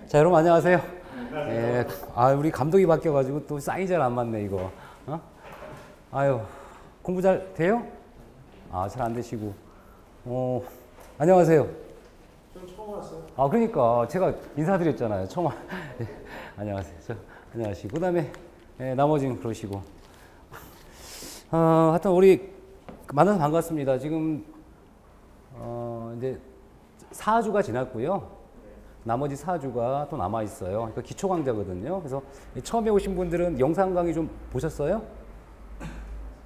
자, 여러분 안녕하세요. 예, 우리 감독이 바뀌어가지고 또 사인이 잘 안 맞네, 이거. 어? 아유, 공부 잘 돼요? 잘 안 되시고. 안녕하세요. 좀 처음 왔어요. 그러니까 제가 인사드렸잖아요. 처음. 예, 안녕하세요. 안녕하시고. 그 다음에 나머지는 그러시고. 하여튼 우리 만나서 반갑습니다. 지금 이제 4주가 지났고요. 나머지 4주가 또 남아 있어요. 그러니까 기초 강좌거든요. 그래서 처음에 오신 분들은 영상 강의 좀 보셨어요?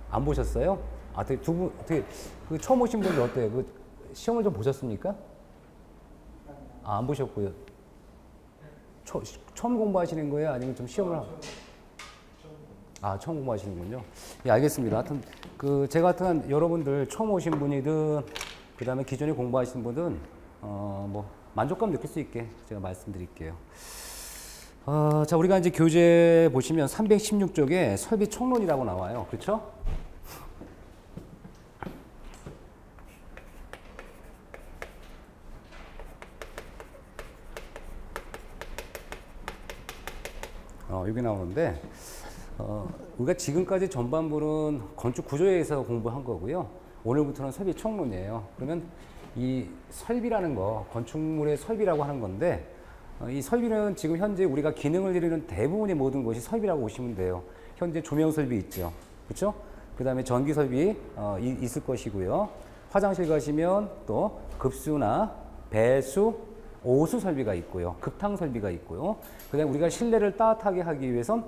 안 보셨어요? 어떻게 그 처음 오신 분들 어때요? 그 시험을 좀 보셨습니까? 안 보셨고요. 처음 공부하시는 거예요? 아니면 좀 시험을 처음 공부하시는군요. 예, 알겠습니다. 하여튼 제가 같은 여러분들 처음 오신 분이든 그다음에 기존에 공부하신 분은 만족감 느낄 수 있게 제가 말씀드릴게요. 자, 우리가 이제 교재 보시면 316쪽에 설비 총론이라고 나와요. 그렇죠? 여기 나오는데 우리가 지금까지 전반부는 건축 구조에서 공부한 거고요. 오늘부터는 설비 총론이에요. 그러면 이 설비라는 거, 건축물의 설비라고 하는 건데 이 설비는 지금 현재 우리가 기능을 이루는 대부분의 모든 것이 설비라고 보시면 돼요. 현재 조명 설비 있죠. 그렇죠? 그 다음에 전기 설비 있을 것이고요. 화장실 가시면 또 급수나 배수, 오수 설비가 있고요. 급탕 설비가 있고요. 그 다음에 우리가 실내를 따뜻하게 하기 위해선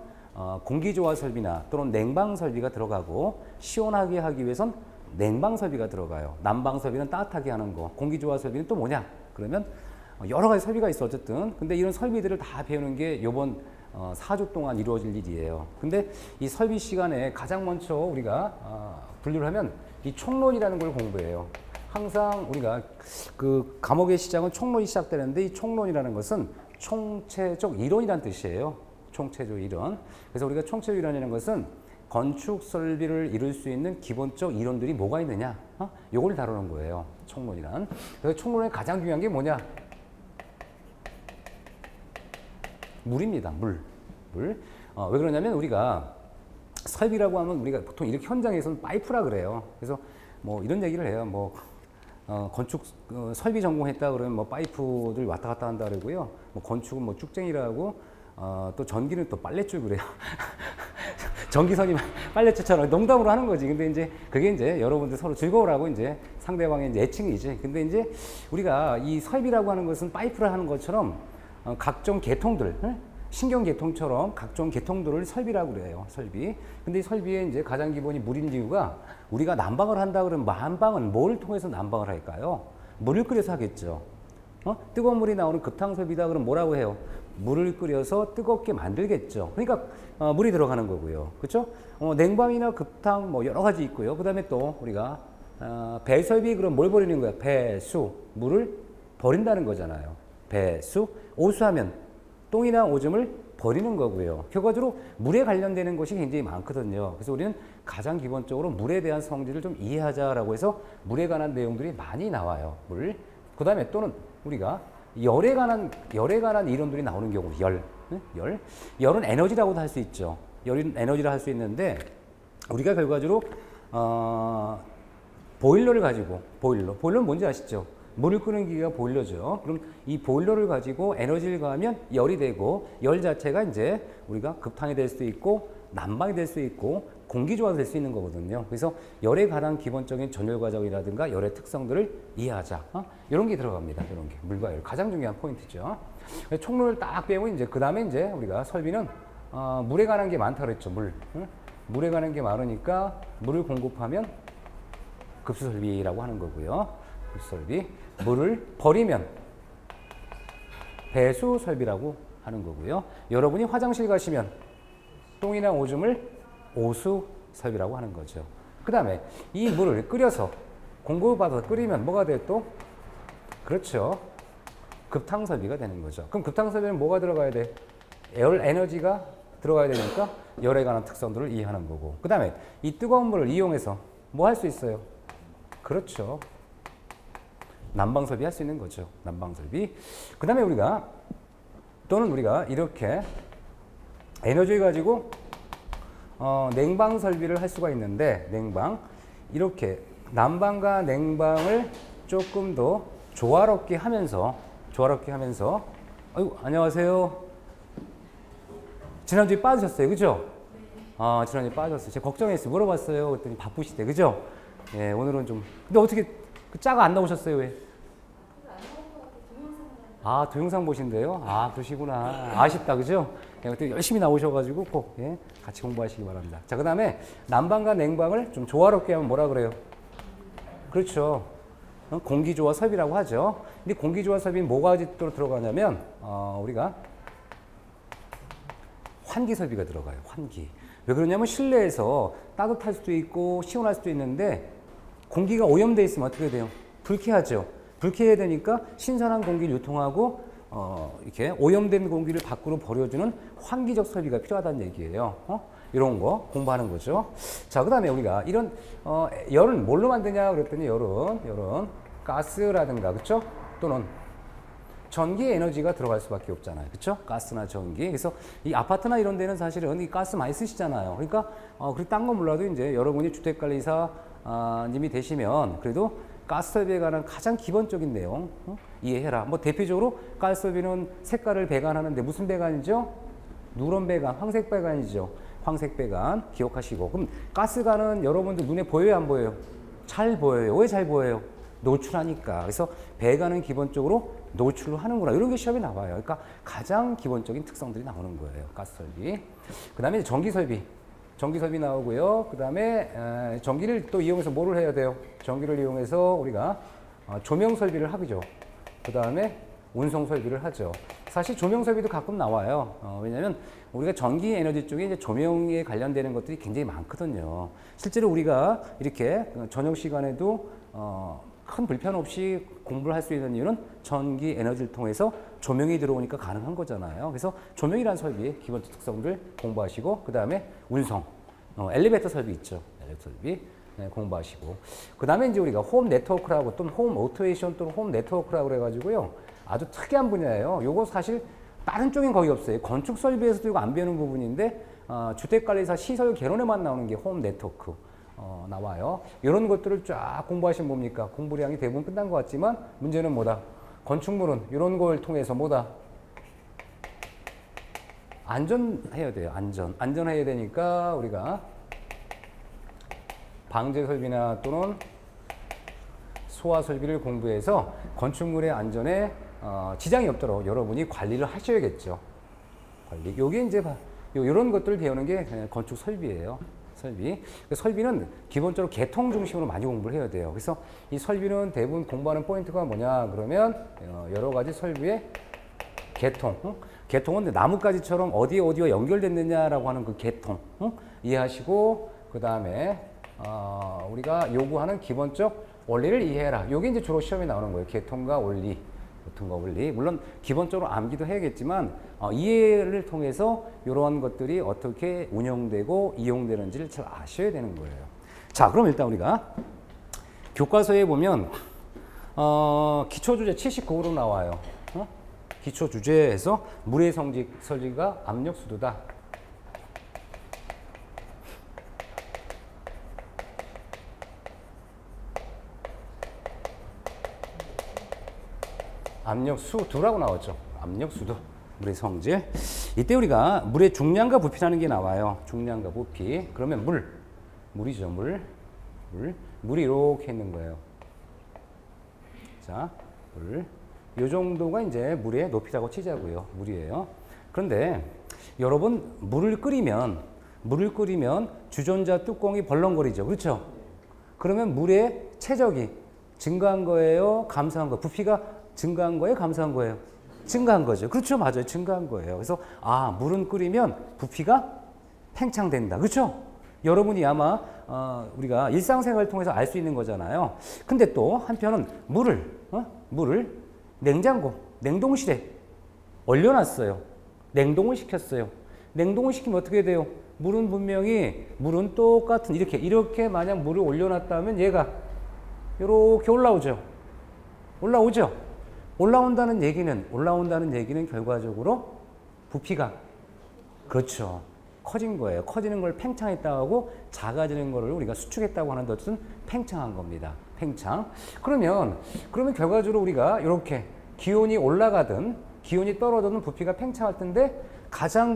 공기조화 설비나 또는 냉방 설비가 들어가고 시원하게 하기 위해선 냉방 설비가 들어가요. 난방 설비는 따뜻하게 하는 거. 공기조화 설비는 또 뭐냐? 그러면 여러 가지 설비가 있어 어쨌든. 근데 이런 설비들을 다 배우는 게 이번 4주 동안 이루어질 일이에요. 근데 이 설비 시간에 가장 먼저 우리가 분류를 하면 이 총론이라는 걸 공부해요. 항상 우리가 그 과목의 시작은 총론이 시작되는데 이 총론이라는 것은 총체적 이론이란 뜻이에요. 총체적 이론. 그래서 우리가 총체적 이론이라는 것은 건축 설비를 이룰 수 있는 기본적 이론들이 뭐가 있느냐, 요걸 다루는 거예요. 총론이란. 그래서 총론의 가장 중요한 게 뭐냐? 물입니다. 물. 왜 그러냐면 우리가 설비라고 하면 우리가 보통 이렇게 현장에서는 파이프라 그래요. 그래서 이런 얘기를 해요. 건축 설비 전공했다 그러면 파이프들 왔다 갔다 한다 그러고요. 건축은 쭉쟁이라고 또 전기는 또 빨랫줄 그래요. 전기선이 빨래처럼 농담으로 하는 거지. 근데 이제 그게 이제 여러분들 서로 즐거우라고 이제 상대방의 이제 애칭이지. 근데 이제 우리가 이 설비라고 하는 것은 파이프를 하는 것처럼 각종 계통들, 신경계통처럼 각종 계통들을 설비라고 그래요. 설비. 근데 이 설비의 이제 가장 기본이 물인 이유가 우리가 난방을 한다 그러면 난방은 뭐를 통해서 난방을 할까요? 물을 끓여서 하겠죠. 뜨거운 물이 나오는 급탕 설비다 그러면 뭐라고 해요? 물을 끓여서 뜨겁게 만들겠죠. 그러니까 물이 들어가는 거고요. 그렇죠? 냉방이나 급탕 여러 가지 있고요. 그다음에 또 우리가 배설비 그럼 뭘 버리는 거야? 배수. 물을 버린다는 거잖아요. 배수. 오수하면 똥이나 오줌을 버리는 거고요. 결과적으로 물에 관련되는 것이 굉장히 많거든요. 그래서 우리는 가장 기본적으로 물에 대한 성질을 좀 이해하자라고 해서 물에 관한 내용들이 많이 나와요. 물. 그다음에 또는 우리가 열에 관한 이론들이 나오는 경우, 열은 에너지라고도 할 수 있죠. 열은 에너지라 할 수 있는데 우리가 결과적으로 보일러를 가지고 보일러는 뭔지 아시죠? 물을 끄는 기계가 보일러죠. 그럼 이 보일러를 가지고 에너지를 가하면 열이 되고 열 자체가 이제 우리가 급탕이 될 수도 있고 난방이 될 수 있고 공기조화가 될 수 있는 거거든요. 그래서 열에 관한 기본적인 전열 과정이라든가 열의 특성들을 이해하자. 이런 게 들어갑니다. 이런 게 물과 열 가장 중요한 포인트죠. 총론을 딱 배우면 이제 그 다음에 이제 우리가 설비는 물에 관한 게 많다 그랬죠. 물에 관한 게 많으니까 물을 공급하면 급수설비라고 하는 거고요. 급수설비. 물을 버리면 배수설비라고 하는 거고요. 여러분이 화장실 가시면 똥이나 오줌을 오수 설비라고 하는 거죠. 그 다음에 이 물을 끓여서 공급을 받아서 끓이면 뭐가 돼 또? 그렇죠. 급탕 설비가 되는 거죠. 그럼 급탕 설비는 뭐가 들어가야 돼? 열 에너지가 들어가야 되니까 열에 관한 특성들을 이해하는 거고. 그 다음에 이 뜨거운 물을 이용해서 뭐 할 수 있어요? 그렇죠. 난방 설비 할 수 있는 거죠. 난방 설비. 그 다음에 우리가 또는 우리가 이렇게 에너지 가지고 냉방 설비를 할 수가 있는데, 냉방 이렇게 난방과 냉방을 조금 더 조화롭게 하면서 아이고 안녕하세요. 지난주에 빠지셨어요, 그죠? 지난주에 빠졌어요. 제가 걱정했어요. 물어봤어요. 그랬더니 바쁘시대, 그죠? 예, 오늘은 좀. 근데 어떻게 그 짜가 안 나오셨어요, 왜? 동영상 보신대요? 그러시구나. 아쉽다, 그죠? 예, 그때 열심히 나오셔가지고 꼭 예, 같이 공부하시기 바랍니다. 자, 그 다음에 난방과 냉방을 좀 조화롭게 하면 뭐라 그래요? 그렇죠. 공기조화 섭이라고 하죠. 근데 공기조화 섭이 뭐가 들어가냐면 우리가 환기 설비가 들어가요. 환기. 왜 그러냐면 실내에서 따뜻할 수도 있고 시원할 수도 있는데 공기가 오염되어 있으면 어떻게 돼요? 불쾌하죠. 불쾌해야 되니까 신선한 공기를 유통하고 이렇게 오염된 공기를 밖으로 버려주는 환기적 설비가 필요하다는 얘기예요. 이런 거 공부하는 거죠. 자, 그 다음에 우리가 이런 열은 뭘로 만드냐 그랬더니 열은 가스라든가, 그쵸? 또는 전기 에너지가 들어갈 수밖에 없잖아요. 그쵸? 가스나 전기. 그래서 이 아파트나 이런 데는 사실은 이 가스 많이 쓰시잖아요. 그러니까 그리고 딴 건 몰라도 이제 여러분이 주택관리사 님이 되시면 그래도 가스 설비에 관한 가장 기본적인 내용 이해해라. 뭐 대표적으로 가스 설비는 색깔을 배관하는데 무슨 배관이죠? 누런 배관, 황색 배관이죠. 황색 배관 기억하시고. 그럼 가스관은 여러분들 눈에 보여요, 안 보여요? 잘 보여요. 왜 잘 보여요? 노출하니까. 그래서 배관은 기본적으로 노출을 하는구나. 이런 게 시험에 나와요. 그러니까 가장 기본적인 특성들이 나오는 거예요. 가스 설비. 그 다음에 전기 설비. 전기 설비 나오고요. 그 다음에 전기를 또 이용해서 뭐를 해야 돼요? 전기를 이용해서 우리가 조명 설비를 하죠. 그 다음에 운송 설비를 하죠. 사실 조명 설비도 가끔 나와요. 왜냐하면 우리가 전기 에너지 쪽에 이제 조명에 관련되는 것들이 굉장히 많거든요. 실제로 우리가 이렇게 저녁 시간에도 큰 불편 없이 공부를 할 수 있는 이유는 전기 에너지를 통해서 조명이 들어오니까 가능한 거잖아요. 그래서 조명이라는 설비의 기본적 특성들 공부하시고, 그 다음에 운송, 엘리베이터 설비 있죠. 엘리베이터 설비 공부하시고, 그 다음에 이제 우리가 홈 네트워크라고 또는 홈 오토메이션 또는 홈 네트워크라고 그래가지고요. 아주 특이한 분야예요. 요거 사실 다른 쪽엔 거의 없어요. 건축 설비에서도 이거 안 배우는 부분인데 주택관리사 시설 개론에만 나오는 게 홈 네트워크. 나와요. 이런 것들을 쫙 공부하시면 뭡니까? 공부량이 대부분 끝난 것 같지만 문제는 뭐다? 건축물은 이런 걸 통해서 뭐다? 안전해야 돼요. 안전해야 되니까 우리가 방제 설비나 또는 소화 설비를 공부해서 건축물의 안전에 지장이 없도록 여러분이 관리를 하셔야겠죠. 관리. 요게 이제 이런 것들을 배우는 게 건축 설비예요. 설비는 기본적으로 계통 중심으로 많이 공부를 해야 돼요. 그래서 이 설비는 대부분 공부하는 포인트가 뭐냐 그러면 여러 가지 설비의 계통. 계통은 나뭇가지처럼 어디와 연결됐느냐라고 하는 그 계통 이해하시고, 그 다음에 우리가 요구하는 기본적 원리를 이해해라. 요게 이제 주로 시험에 나오는 거예요. 계통과 원리. 같은 원리. 물론 기본적으로 암기도 해야겠지만 이해를 통해서 이러한 것들이 어떻게 운영되고 이용되는지를 잘 아셔야 되는 거예요. 자, 그럼 일단 우리가 교과서에 보면 기초주제 79호로 나와요. 기초주제에서 물의 설리가 압력수도다. 압력수두라고 나왔죠. 압력수도. 물의 성질. 이때 우리가 물의 중량과 부피라는 게 나와요. 중량과 부피. 그러면 물이죠. 물이 이렇게 있는 거예요. 자, 요 정도가 이제 물의 높이라고 치자고요. 물이에요. 그런데 여러분 물을 끓이면 주전자 뚜껑이 벌렁거리죠. 그렇죠? 그러면 물의 최적이 증가한 거예요? 감소한 거예요? 부피가 증가한 거예요? 감소한 거예요? 증가한 거죠. 그렇죠? 맞아요. 증가한 거예요. 그래서 물은 끓이면 부피가 팽창된다. 그렇죠? 여러분이 아마 우리가 일상생활을 통해서 알 수 있는 거잖아요. 근데 또 한편은 물을 냉동실에 얼려놨어요. 냉동을 시켰어요. 냉동을 시키면 어떻게 돼요? 물은 똑같은 이렇게 만약 물을 올려놨다면 얘가 이렇게 올라오죠. 올라온다는 얘기는 결과적으로 부피가 그렇죠. 커진 거예요. 커지는 걸 팽창했다고 하고 작아지는 거를 우리가 수축했다고 하는데 어쨌든 팽창한 겁니다. 팽창. 그러면 결과적으로 우리가 이렇게 기온이 올라가든 기온이 떨어져든 부피가 팽창할 텐데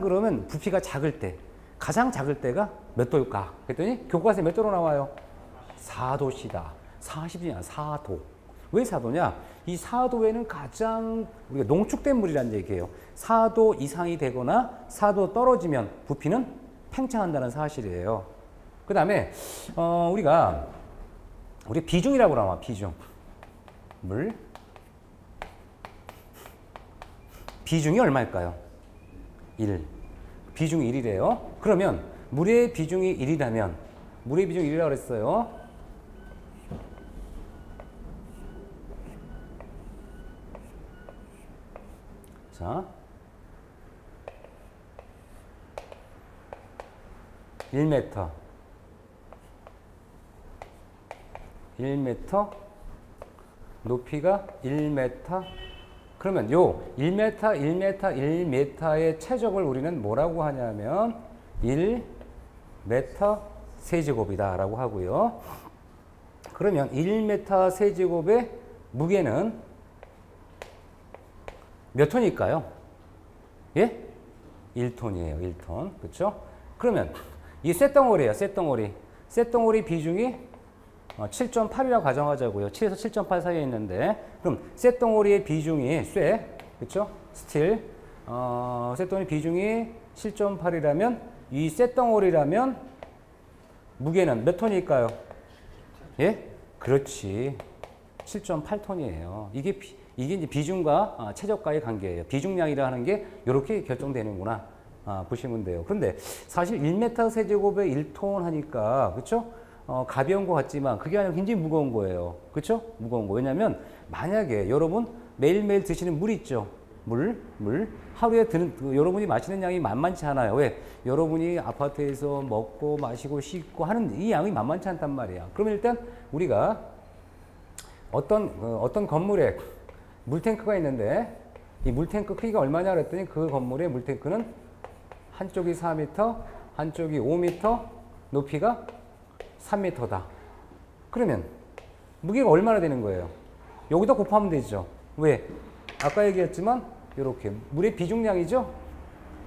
그러면 부피가 가장 작을 때가 몇 도일까? 그랬더니 교과서에 몇 도로 나와요? 4도씨다. 40이 아니라 4도. 왜 4도냐? 이 4도에는 가장 우리가 농축된 물이라는 얘기예요. 4도 이상이 되거나 4도 떨어지면 부피는 팽창한다는 사실이에요. 그 다음에 우리 비중이라고 나와. 비중. 물. 비중이 얼마일까요? 1. 비중이 1이래요. 그러면 물의 비중이 1이라면 물의 비중이 1이라고 그랬어요. 자, 1m. 1m. 높이가 1m. 그러면 요 1m의 최적을 우리는 뭐라고 하냐면 1m 세제곱이다 라고 하고요. 그러면 1m 세제곱의 무게는 몇 톤일까요? 예? 1톤이에요. 1톤. 그렇죠? 그러면 이 쇳덩어리예요. 쇳덩어리 비중이 7.8이라고 가정하자고요. 7에서 7.8 사이에 있는데 그럼 쇳덩어리의 비중이 그렇죠? 스틸 쇳덩어리 비중이 7.8이라면 이 쇳덩어리라면 무게는 몇 톤일까요? 예? 그렇지. 7.8톤이에요. 이게 이제 비중과 최저가의 관계예요. 비중량이라는 게 이렇게 결정되는구나 보시면 돼요. 그런데 사실 1m 세제곱에 1톤 하니까 그렇죠? 가벼운 것 같지만 그게 아니라 굉장히 무거운 거예요. 그렇죠? 무거운 거. 왜냐하면 만약에 여러분 매일매일 드시는 물 있죠? 물. 하루에 여러분이 마시는 양이 만만치 않아요. 왜? 여러분이 아파트에서 먹고 마시고 씻고 하는 이 양이 만만치 않단 말이야. 그러면 일단 우리가 어떤 건물에 물탱크가 있는데 이 물탱크 크기가 얼마냐 그랬더니 그 건물의 물탱크는 한쪽이 4m, 한쪽이 5m, 높이가 3m다. 그러면 무게가 얼마나 되는 거예요? 여기다 곱하면 되죠. 왜? 아까 얘기했지만 이렇게 물의 비중량이죠.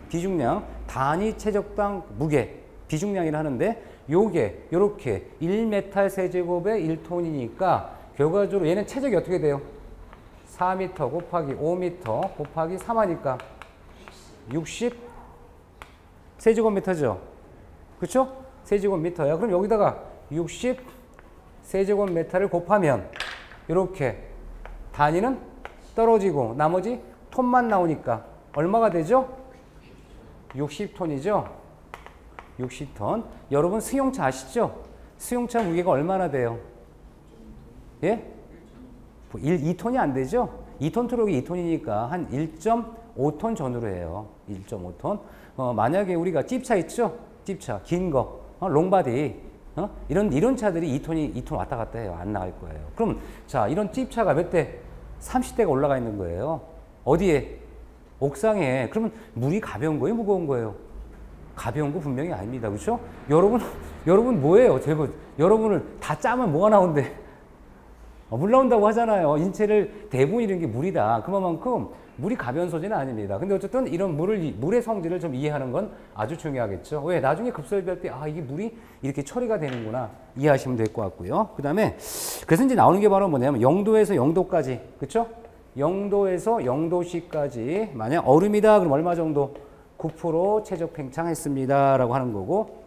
비중량 단위 최적당 무게 비중량이라 하는데 요게 이렇게 1m 세제곱에 1톤이니까 결과적으로 얘는 최적이 어떻게 돼요? 4m 곱하기 5m 곱하기 3하니까 60 세제곱미터죠. 그렇죠? 세제곱미터야. 그럼 여기다가 60 세제곱미터를 곱하면 이렇게 단위는 떨어지고 나머지 톤만 나오니까 얼마가 되죠? 60톤이죠. 60톤. 여러분 승용차 아시죠? 승용차 무게가 얼마나 돼요? 예? 2톤이 안 되죠? 2톤 트럭이 2톤이니까 한 1.5톤 전후로 해요. 1.5톤. 만약에 우리가 찝차 있죠? 찝차. 긴 거. 롱바디. 이런 차들이 2톤 왔다 갔다 해요. 안 나갈 거예요. 그럼 자, 이런 찝차가 몇 대? 30대가 올라가 있는 거예요. 어디에? 옥상에. 그러면 물이 가벼운 거예요? 무거운 거예요? 가벼운 거 분명히 아닙니다. 그렇죠? 여러분 뭐예요? 여러분을 다 짜면 뭐가 나온대? 물 나온다고 하잖아요. 인체를 대부분 이런 게 물이다. 그만큼 물이 가벼운 소재는 아닙니다. 근데 어쨌든 이런 물의 성질을 좀 이해하는 건 아주 중요하겠죠. 왜? 나중에 급설비할 때, 이게 물이 이렇게 처리가 되는구나. 이해하시면 될 것 같고요. 그 다음에, 그래서 이제 나오는 게 바로 뭐냐면 0도에서 0도까지. 그쵸? 0도에서 0도씨까지. 만약 얼음이다. 그럼 얼마 정도? 9% 최적 팽창했습니다. 라고 하는 거고.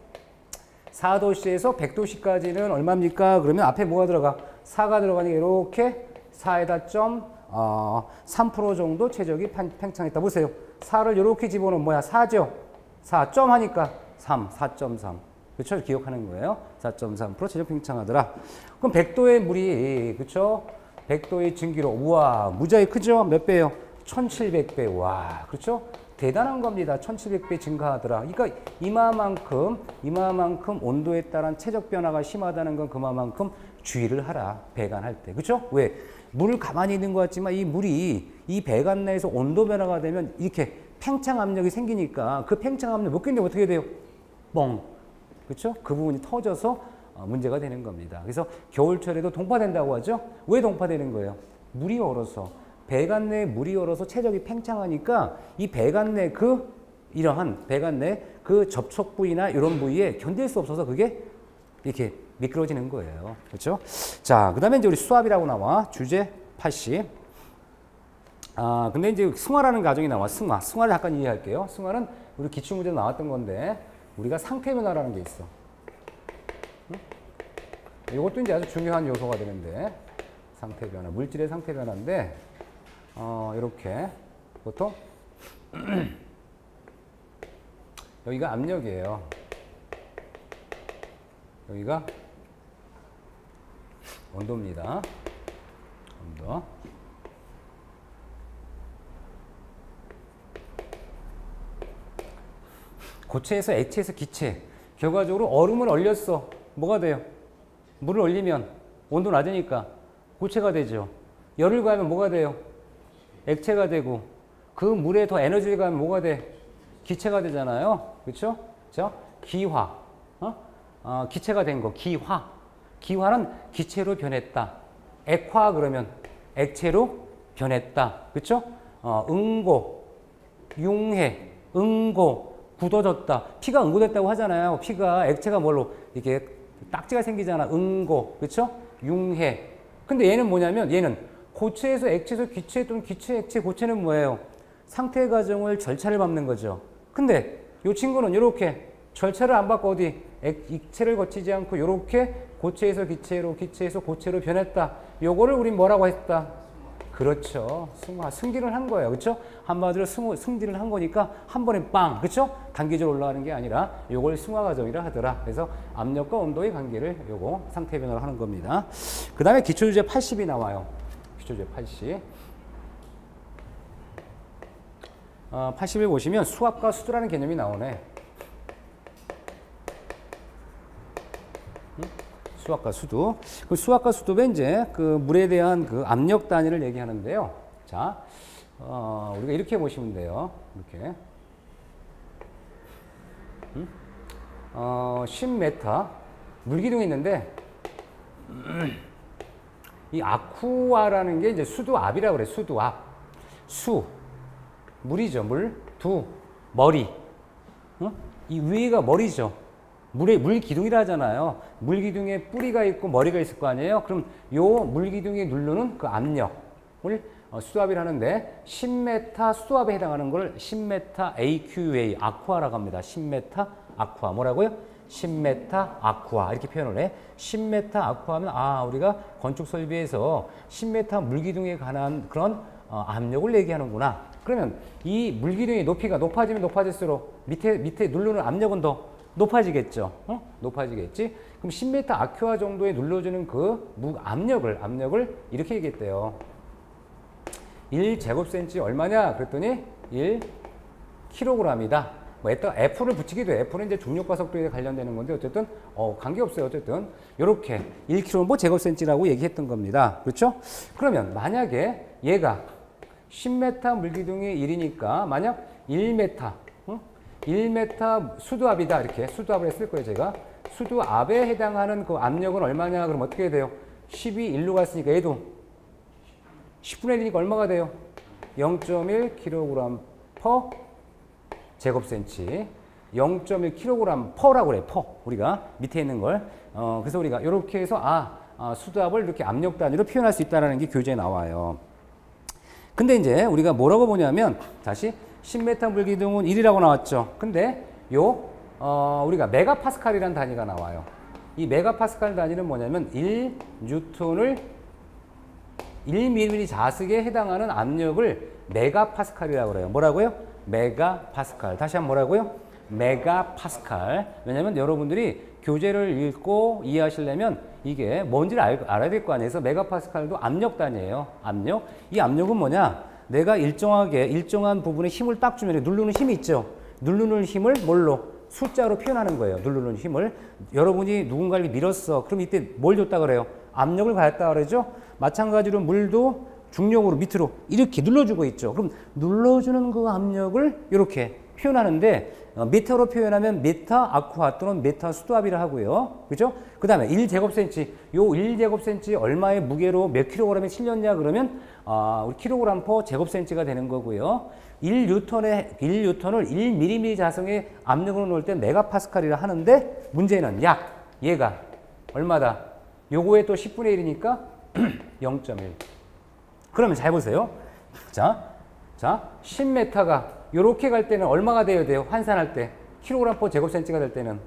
4도씨에서 100도씨까지는 얼마입니까? 그러면 앞에 뭐가 들어가? 4가 들어가니까 이렇게 4에다 3% 정도 최적이 팽창했다. 보세요. 4를 이렇게 집어넣으면 뭐야? 4죠? 4. 점 하니까 3, 4.3. 그렇죠? 기억하는 거예요. 4.3% 최적 팽창하더라. 그럼 100도의 물이, 그렇죠? 100도의 증기로, 우와, 무지하게 크죠? 몇 배예요? 1700배. 와, 그렇죠? 대단한 겁니다. 1700배 증가하더라. 그러니까 이마만큼 온도에 따른 최적 변화가 심하다는 건 그만큼 주의를 하라. 배관할 때. 그렇죠? 왜? 물을 가만히 있는 것 같지만 이 물이 이 배관 내에서 온도 변화가 되면 이렇게 팽창 압력이 생기니까 그 팽창 압력 못 견디면 어떻게 돼요? 뻥. 그렇죠? 그 부분이 터져서 문제가 되는 겁니다. 그래서 겨울철에도 동파된다고 하죠. 왜 동파되는 거예요? 물이 얼어서 배관 내에 물이 얼어서 최적이 팽창하니까 이 배관 내 이러한 배관 내 그 접촉 부위나 이런 부위에 견딜 수 없어서 그게 이렇게 미끄러지는 거예요. 그렇죠? 자, 그다음에 이제 우리 수압이라고 나와. 주제 80. 근데 이제 승화라는 가정이 나와. 승화를 잠깐 이해할게요. 승화는 우리 기출문제 나왔던 건데 우리가 상태 변화라는 게 있어. 응? 이것도 이제 아주 중요한 요소가 되는데 상태 변화, 물질의 상태 변화인데 이렇게 보통 여기가 압력이에요. 여기가 온도입니다. 온도. 고체에서 액체에서 기체. 결과적으로 얼음을 얼렸어. 뭐가 돼요? 물을 얼리면 온도 낮으니까 고체가 되죠. 열을 가하면 뭐가 돼요? 액체가 되고 그 물에 더 에너지를 가하면 뭐가 돼? 기체가 되잖아요. 그렇죠? 기화. 기체가 된 거. 기화. 기화는 기체로 변했다. 액화 그러면 액체로 변했다. 그렇죠? 응고, 융해, 응고, 굳어졌다. 피가 응고됐다고 하잖아요. 피가 액체가 뭘로 이렇게 딱지가 생기잖아. 응고, 그렇죠? 융해. 근데 얘는 뭐냐면 얘는 고체에서 액체에서 기체 또는 기체, 액체, 고체는 뭐예요? 상태 과정을 절차를 밟는 거죠. 근데 이 친구는 이렇게 절차를 안 밟고 어디 액체를 거치지 않고 이렇게 고체에서 기체로, 기체에서 고체로 변했다. 요거를 우린 뭐라고 했다? 그렇죠. 승진을 한 거예요. 그렇죠? 한마디로 승진을 한 거니까 한 번에 빵. 그렇죠? 단계적으로 올라가는 게 아니라 요걸 승화 과정이라 하더라. 그래서 압력과 온도의 관계를 요거 상태 변화를 하는 겁니다. 그 다음에 기초주제 80이 나와요. 기초주제 80. 80을 보시면 수압과 수도라는 개념이 나오네. 수압과 수도. 그 수압과 수도는 이제 그 물에 대한 그 압력 단위를 얘기하는데요. 자, 우리가 이렇게 보시면 돼요. 이렇게. 10m 물기둥이 있는데 이 아쿠아라는 게 이제 수도압이라고 그래. 수도압. 물이죠. 물. 머리. 이 위가 머리죠. 물 기둥이라 하잖아요. 물 기둥에 뿌리가 있고 머리가 있을 거 아니에요. 그럼 요 물 기둥에 누르는 그 압력을 수도압이라 하는데 10m 수도압에 해당하는 걸 10m AQA 아쿠아라고 합니다. 10m 아쿠아. 뭐라고요? 10m 아쿠아 이렇게 표현을 해. 10m 아쿠아면 우리가 건축 설비에서 10m 물 기둥에 관한 그런 압력을 얘기하는구나. 그러면 이 물 기둥의 높이가 높아지면 높아질수록 밑에 누르는 압력은 더 높아지겠죠. 높아지겠지. 그럼 10m 아큐아 정도에 눌러주는 그 압력을 이렇게 얘기했대요. 1제곱센치 얼마냐? 그랬더니 1kg이다. 뭐 F를 붙이기도 해. F는 이제 중력과 속도에 관련되는 건데 어쨌든 관계없어요. 어쨌든 이렇게 1kg 뭐 제곱센치라고 얘기했던 겁니다. 그렇죠? 그러면 만약에 얘가 10m 물기둥이 1이니까 만약 1m 1m 수도압이다. 이렇게 수도압을 했을 거예요. 제가 수도압에 해당하는 그 압력은 얼마냐? 그럼 어떻게 돼요? 10이 1로 갔으니까 얘도 10분의 1이니까 얼마가 돼요? 0.1kg per 제곱센치 0.1kg per라고 그래. per. 우리가 밑에 있는 걸 그래서 우리가 이렇게 해서 수도압을 이렇게 압력 단위로 표현할 수 있다는 게 교재에 나와요. 근데 이제 우리가 뭐라고 보냐면 다시 10m 물기둥은 1이라고 나왔죠. 근데 우리가 메가파스칼이라는 단위가 나와요. 이 메가파스칼 단위는 뭐냐면 1뉴턴을 1mm 자석에 해당하는 압력을 메가파스칼이라고 그래요. 뭐라고요? 메가파스칼. 다시 한번 뭐라고요? 메가파스칼. 왜냐면 여러분들이 교재를 읽고 이해하시려면 이게 뭔지를 알아야 될 거 아니에요. 그래서 메가파스칼도 압력 단위예요. 압력. 이 압력은 뭐냐? 내가 일정한 부분에 힘을 딱 주면 누르는 힘이 있죠. 누르는 힘을 뭘로? 숫자로 표현하는 거예요. 누르는 힘을. 여러분이 누군가를 밀었어. 그럼 이때 뭘 줬다 그래요? 압력을 가했다 그러죠. 마찬가지로 물도 중력으로 밑으로 이렇게 눌러주고 있죠. 그럼 눌러주는 그 압력을 이렇게 표현하는데 미터로 표현하면 미터 아쿠아 또는 미터 수도압이라 하고요. 그죠? 그 다음에 1제곱센치 요 1제곱센치 얼마의 무게로 몇 킬로그램이 실렸냐 그러면 우리 킬로그램 퍼 제곱센치가 되는 거고요. 1뉴턴을 1mm 자성의 압력으로 놓을 때 메가파스칼이라 하는데 문제는 약 얘가 얼마다? 요거에 또 10분의 1이니까 0.1. 그러면 잘 보세요. 자, 10m가 요렇게 갈 때는 얼마가 돼야 돼요? 환산할 때. 킬로그램 퍼 제곱센치가 될 때는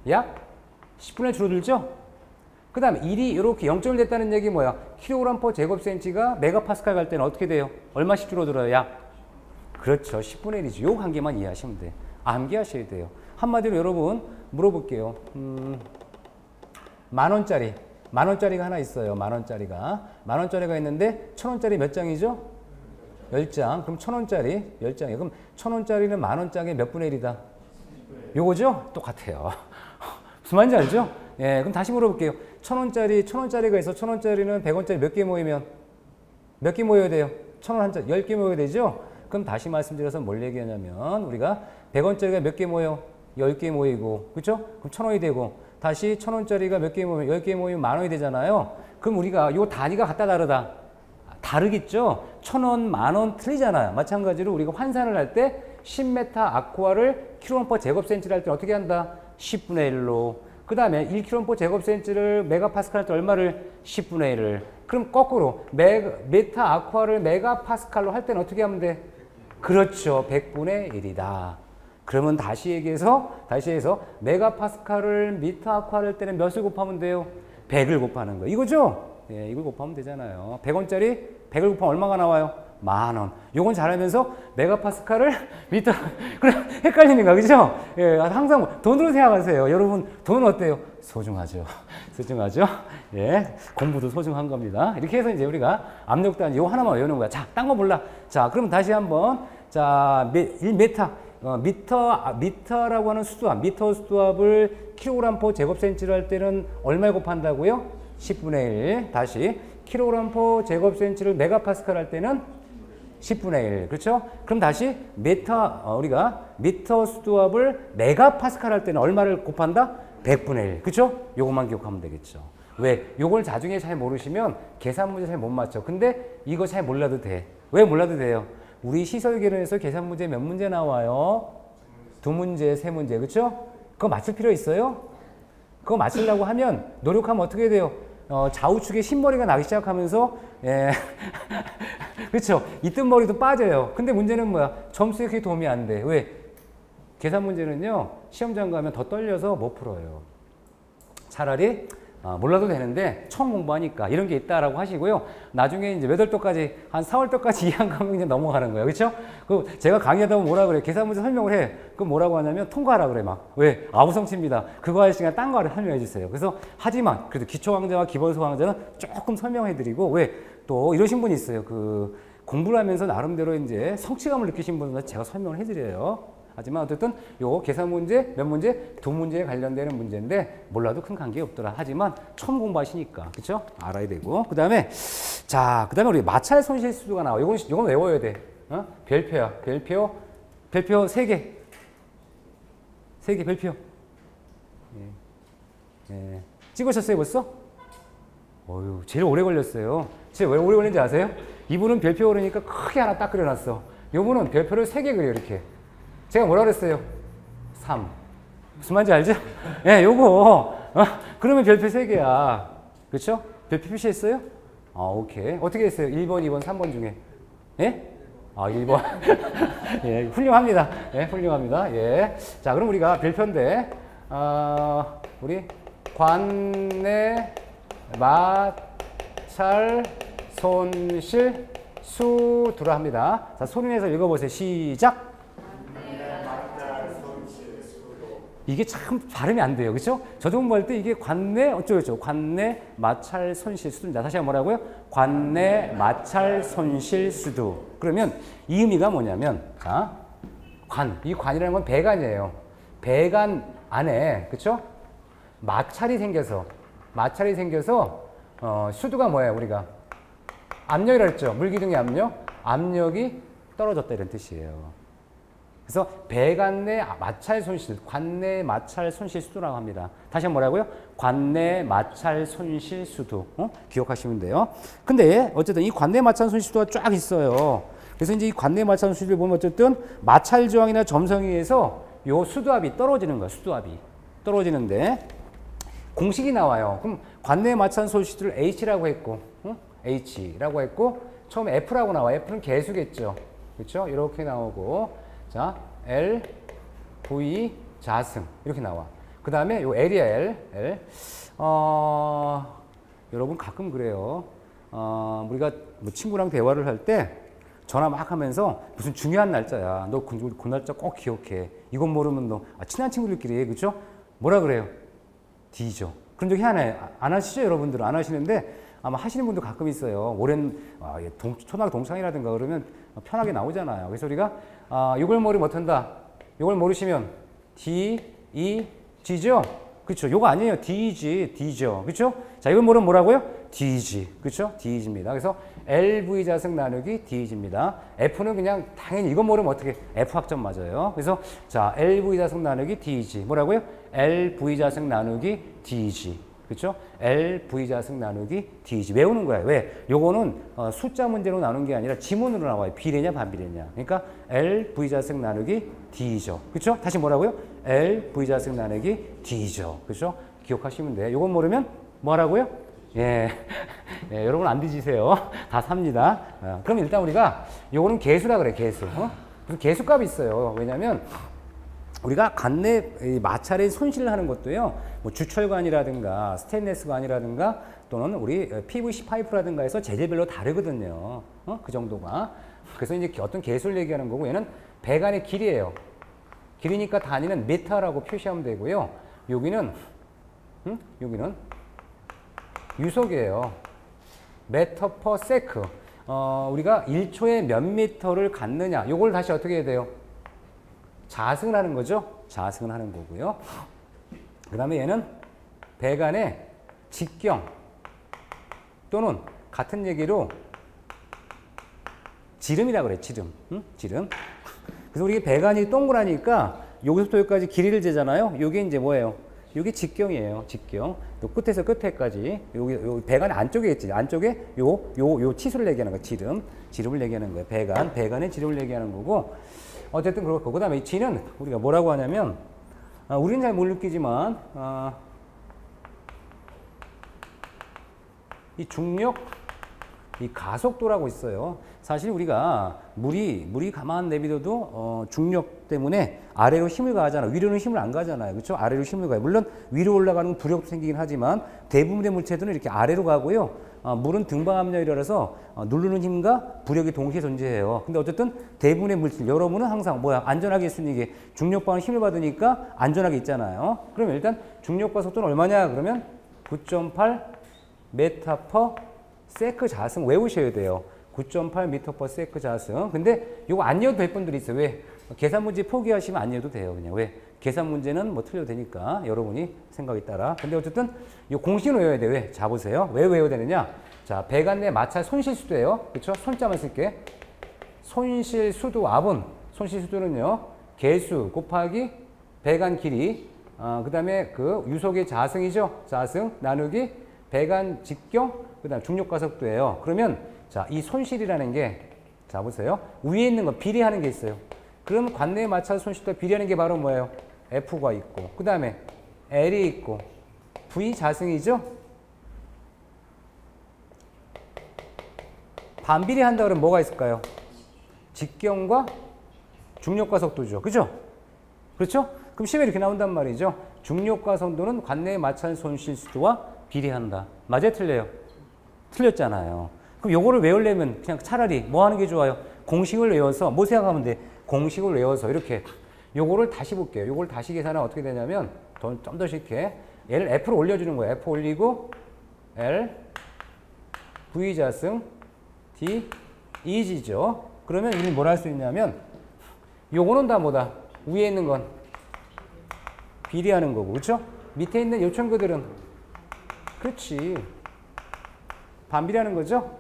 약 10분의 줄어들죠? 그 다음에 1이 이렇게 0.1 됐다는 얘기 뭐야? 킬로그램 퍼 제곱센치가 메가파스칼 갈 때는 어떻게 돼요? 얼마씩 줄어들어요? 약? 그렇죠. 10분의 1이죠. 요 관계만 이해하시면 돼요. 암기하셔야 돼요. 한마디로 여러분 물어볼게요. 만원짜리가 하나 있어요. 만원짜리가 있는데 1000원짜리 몇 장이죠? 10장. 그럼 1000원짜리 10장이에요. 그럼 1000원짜리는 만원장의 몇 분의 1이다? 요거죠? 똑같아요. 무슨 말인지 알죠? 예, 그럼 다시 물어볼게요. 1000원짜리가 있어. 1000원짜리는 100원짜리 몇 개 모이면 몇 개 모여야 돼요? 1000원 한 장, 10개 모여야 되죠? 그럼 다시 말씀드려서 뭘 얘기하냐면 우리가 100원짜리가 몇 개 모여? 10개 모이고, 그렇죠? 그럼 1000원이 되고 다시 1000원짜리가 몇 개 모이면 10개 모이면 만원이 되잖아요. 그럼 우리가 요 단위가 같다 다르다? 다르겠죠? 1000원, 만원 틀리잖아요. 마찬가지로 우리가 환산을 할 때 10m 아쿠아를 킬로그램 퍼 제곱센치를 할 때 어떻게 한다? 10분의 1로. 그 다음에 1킬로그램 퍼 제곱센치를 메가파스칼 할 때 얼마를? 10분의 1을. 그럼 거꾸로 메타 아쿠아를 메가파스칼로 할 때는 어떻게 하면 돼? 그렇죠. 100분의 1이다. 그러면 다시 해서 메가파스칼을 미터 아쿠아를 할 때는 몇을 곱하면 돼요? 100을 곱하는 거. 이거죠? 예, 이걸 곱하면 되잖아요. 100원짜리 100을 곱하면 얼마가 나와요? 만원. 요건 잘하면서 메가파스칼을 미터 그래 헷갈리는 거 그죠? 예, 항상 돈으로 생각하세요. 여러분 돈 어때요? 소중하죠. 예, 공부도 소중한 겁니다. 이렇게 해서 이제 우리가 압력 단위 요 하나만 외우는 거야. 자, 딴 거 몰라. 자, 그럼 다시 한번 자, 1m 미터라고 하는 수도압, 미터 수도압을 킬로그램 퍼 제곱센치를 할 때는 얼마에 곱한다고요? 10분의 1. 다시 킬로그램 퍼 제곱센치를 메가파스칼 할 때는 10분의 1. 그렇죠? 그럼 다시 우리가 미터 수도압을 메가파스칼 할 때는 얼마를 곱한다? 100분의 1. 그렇죠? 요것만 기억하면 되겠죠. 왜? 요걸 나중에 잘 모르시면 계산 문제 잘 못 맞춰. 근데 이거 잘 몰라도 돼. 왜 몰라도 돼요? 우리 시설개론에서 계산 문제 몇 문제 나와요? 2문제, 3문제. 그렇죠? 그거 맞출 필요 있어요? 그거 맞추려고 하면 노력하면 어떻게 돼요? 좌우측에 흰머리가 나기 시작하면서 예. 그렇죠? 있던 머리도 빠져요. 근데 문제는 뭐야? 점수에 그게 도움이 안 돼. 왜? 계산 문제는요. 시험장 가면 더 떨려서 못 풀어요. 차라리 몰라도 되는데 처음 공부하니까 이런 게 있다라고 하시고요. 나중에 이제 몇 월도까지 한 4월도까지 이해한 과목 이제 넘어가는 거예요. 그렇죠? 그 제가 강의하다 보면 뭐라 그래요? 계산 문제 설명을 해. 그럼 뭐라고 하냐면 통과하라 그래 막. 왜? 아우성치입니다. 그거 할 시간 딴 거를 설명해 주세요. 그래서 하지만 그래도 기초 강좌와 기본서 강좌는 조금 설명해 드리고 왜? 또 이러신 분이 있어요. 그 공부를 하면서 나름대로 이제 성취감을 느끼신 분은 제가 설명을 해 드려요. 하지만 어쨌든 요 계산 문제 몇 문제? 2문제에 관련되는 문제인데 몰라도 큰 관계 없더라. 하지만 처음 공부하시니까 그렇죠? 알아야 되고 그다음에 우리 마찰 손실 수도가 나와. 요건 외워야 돼. 별표야. 별표 3개. 3개 별표. 예. 찍으셨어요 벌써? 어휴, 제일 오래 걸렸어요. 제가 왜 오래 걸린지 아세요? 이분은 별표 그러니까 크게 하나 딱 그려놨어. 요분은 별표를 3개 그려 이렇게. 제가 뭐라 그랬어요? 3. 무슨 말인지 알죠? 예, 요거. 그러면 별표 3개야. 그렇죠? 별표 표시했어요? 오케이. 어떻게 했어요? 1번, 2번, 3번 중에. 예? 1번. 예, 훌륭합니다. 예, 훌륭합니다. 예. 자, 그럼 우리가 별표인데, 우리 관내 마찰 손실 수두라 합니다. 자, 소리내서 읽어보세요. 시작. 이게 참 발음이 안 돼요. 그렇죠? 저도 공부할 때 이게 관내 어쩌고저쩌고 관내 마찰 손실 수두입니다. 다시 한번 뭐라고요? 관내 마찰 손실 수두. 그러면 이 의미가 뭐냐면 이 관이라는 건 배관이에요. 배관 안에 그렇죠? 마찰이 생겨서 수두가 뭐예요, 우리가? 압력이라 했죠. 물기둥의 압력. 압력이 떨어졌다 이런 뜻이에요. 그래서 배관내 마찰 손실, 관내 마찰 손실 수두라고 합니다. 다시 한번 뭐라고요? 관내 마찰 손실 수두. 기억하시면 돼요. 근데 어쨌든 이 관내 마찰 손실 수두가 쫙 있어요. 그래서 이제 이 관내 마찰 손실을 보면 어쨌든 마찰 저항이나 점성에 의해서 요 수두압이 떨어지는 거야. 수두압이 떨어지는데 공식이 나와요. 그럼 관내 마찰 손실을 H라고 했고, H라고 했고 처음에 F라고 나와. F는 계수겠죠. 그렇죠? 이렇게 나오고 자 L, V, 자승 이렇게 나와. 그 다음에 요 L이야 L. 여러분 가끔 그래요. 우리가 뭐 친구랑 대화를 할 때 전화 막 하면서 무슨 중요한 날짜야. 너 그 날짜 꼭 기억해. 이건 모르면 너 친한 친구들끼리 그렇죠? 뭐라 그래요? D죠. 그런 적 하나요? 안 하시죠? 여러분들은 안 하시는데 아마 하시는 분도 가끔 있어요. 오랜 초등학교 동창이라든가 그러면 편하게 나오잖아요. 그래서 우리가 이걸 모르면 어떤다? 이걸 모르시면 D, E, G죠? 그렇죠? 요거 아니에요. DG, D죠. 그렇죠? 자, 이걸 모르면 뭐라고요? DG. 그렇죠? DG입니다. 그래서 LV 자승 나누기 DG입니다. F는 그냥 당연히 이거 모르면 어떻게 F 학점 맞아요. 그래서 자, LV 자승 나누기 DG. 뭐라고요? LV 자승 나누기 DG. 그렇죠? LV 자승 나누기 DG. 외우는 거야. 왜? 요거는 숫자 문제로 나눈 게 아니라 지문으로 나와요. 비례냐 반비례냐. 그러니까 LV 자승 나누기 D죠. 그렇죠? 다시 뭐라고요? LV 자승 나누기 D죠. 그렇죠? 기억하시면 돼요. 요건 모르면 뭐 하라고요? 예. 예, 여러분 안 뒤지세요. 다 삽니다. 그럼 일단 우리가 요거는 개수라 그래. 개수. 무슨 개수값이 있어요. 왜냐면 우리가 관내 마찰의 손실을 하는 것도요, 뭐 주철관이라든가 스테인레스관이라든가 또는 우리 PVC 파이프라든가 해서 재질별로 다르거든요. 그 정도가. 그래서 이제 어떤 개수를 얘기하는 거고, 얘는 배관의 길이에요. 길이니까 단위는 미터라고 표시하면 되고요. 여기는 유속이에요. 미터 퍼 세크. 우리가 1초에 몇 미터를 갖느냐. 요걸 다시 어떻게 해야 돼요? 자승을 하는 거죠. 자승을 하는 거고요. 그 다음에 얘는 배관의 직경 또는 같은 얘기로 지름이라고 그래. 지름. 지름. 그래서 우리 배관이 동그라니까 여기서부터 여기까지 길이를 재잖아요. 요게 이제 뭐예요? 요게 직경이에요. 직경. 요 끝에서 끝에까지. 여기 배관 안쪽에 있지. 안쪽에 요 치수를 얘기하는 거야. 지름. 지름을 얘기하는 거예요. 배관의 지름을 얘기하는 거고. 어쨌든 그렇고. 그 다음에 이 G는 우리가 뭐라고 하냐면, 우리는 잘 못 느끼지만, 이 중력, 이 가속도라고 있어요. 사실 우리가 물이 가만 내비둬도 중력 때문에 아래로 힘을 가하잖아. 위로는 힘을 안 가잖아요. 그렇죠? 아래로 힘을 가요. 물론 위로 올라가는 부력도 생기긴 하지만 대부분의 물체들은 이렇게 아래로 가고요. 물은 등방 압력이라서 누르는 힘과 부력이 동시에 존재해요. 근데 어쨌든 대부분의 물질, 여러분은 항상 뭐야? 안전하게 있으니 이게 중력방을 힘을 받으니까 안전하게 있잖아요. 그러면 일단 중력과 속도는 얼마냐? 그러면 9.8 메타 퍼 세크 자승 외우셔야 돼요. 9.8 미터 퍼 세크 자승. 근데 이거 안 이어도 될 분들이 있어요. 왜? 계산 문제 포기하시면 안 이어도 돼요. 그냥 왜? 계산 문제는 뭐 틀려도 되니까 여러분이 생각에 따라. 근데 어쨌든 이 공식은 외워야 돼. 왜? 자 보세요. 왜 외워야 되느냐? 자, 배관 내 마찰 손실 수도예요. 그렇죠? 손자만 쓸게. 손실 수도 압은 손실 수도는요. 개수 곱하기 배관 길이. 그다음에 그 유속의 자승이죠. 자승 나누기 배관 직경 그다음 중력 가속도예요. 그러면 자, 이 손실이라는 게 자 보세요. 위에 있는 거 비례하는 게 있어요. 그럼 관내 마찰 손실과 비례하는 게 바로 뭐예요? F가 있고 그 다음에 L이 있고 V 자승이죠. 반비례한다 그러면 뭐가 있을까요? 직경과 중력 가속도죠. 그죠? 그렇죠? 그럼 시험에 이렇게 나온단 말이죠. 중력 가속도는 관내 마찰 손실 수도와 비례한다. 맞아요? 틀려요? 틀렸잖아요. 그럼 요거를 외우려면 그냥 차라리 뭐 하는 게 좋아요? 공식을 외워서 뭐 생각하면 돼? 공식을 외워서 이렇게 요거를 다시 볼게요. 요걸 다시 계산하면 어떻게 되냐면 좀 더 쉽게 얘를 F로 올려주는 거예요. F 올리고 L V 자승 D EG죠. 그러면 우리는 뭘 할 수 있냐면 요거는 다 뭐다? 위에 있는 건 비례하는 거고 그렇죠? 밑에 있는 요 친구들은 그렇지. 반비례하는 거죠.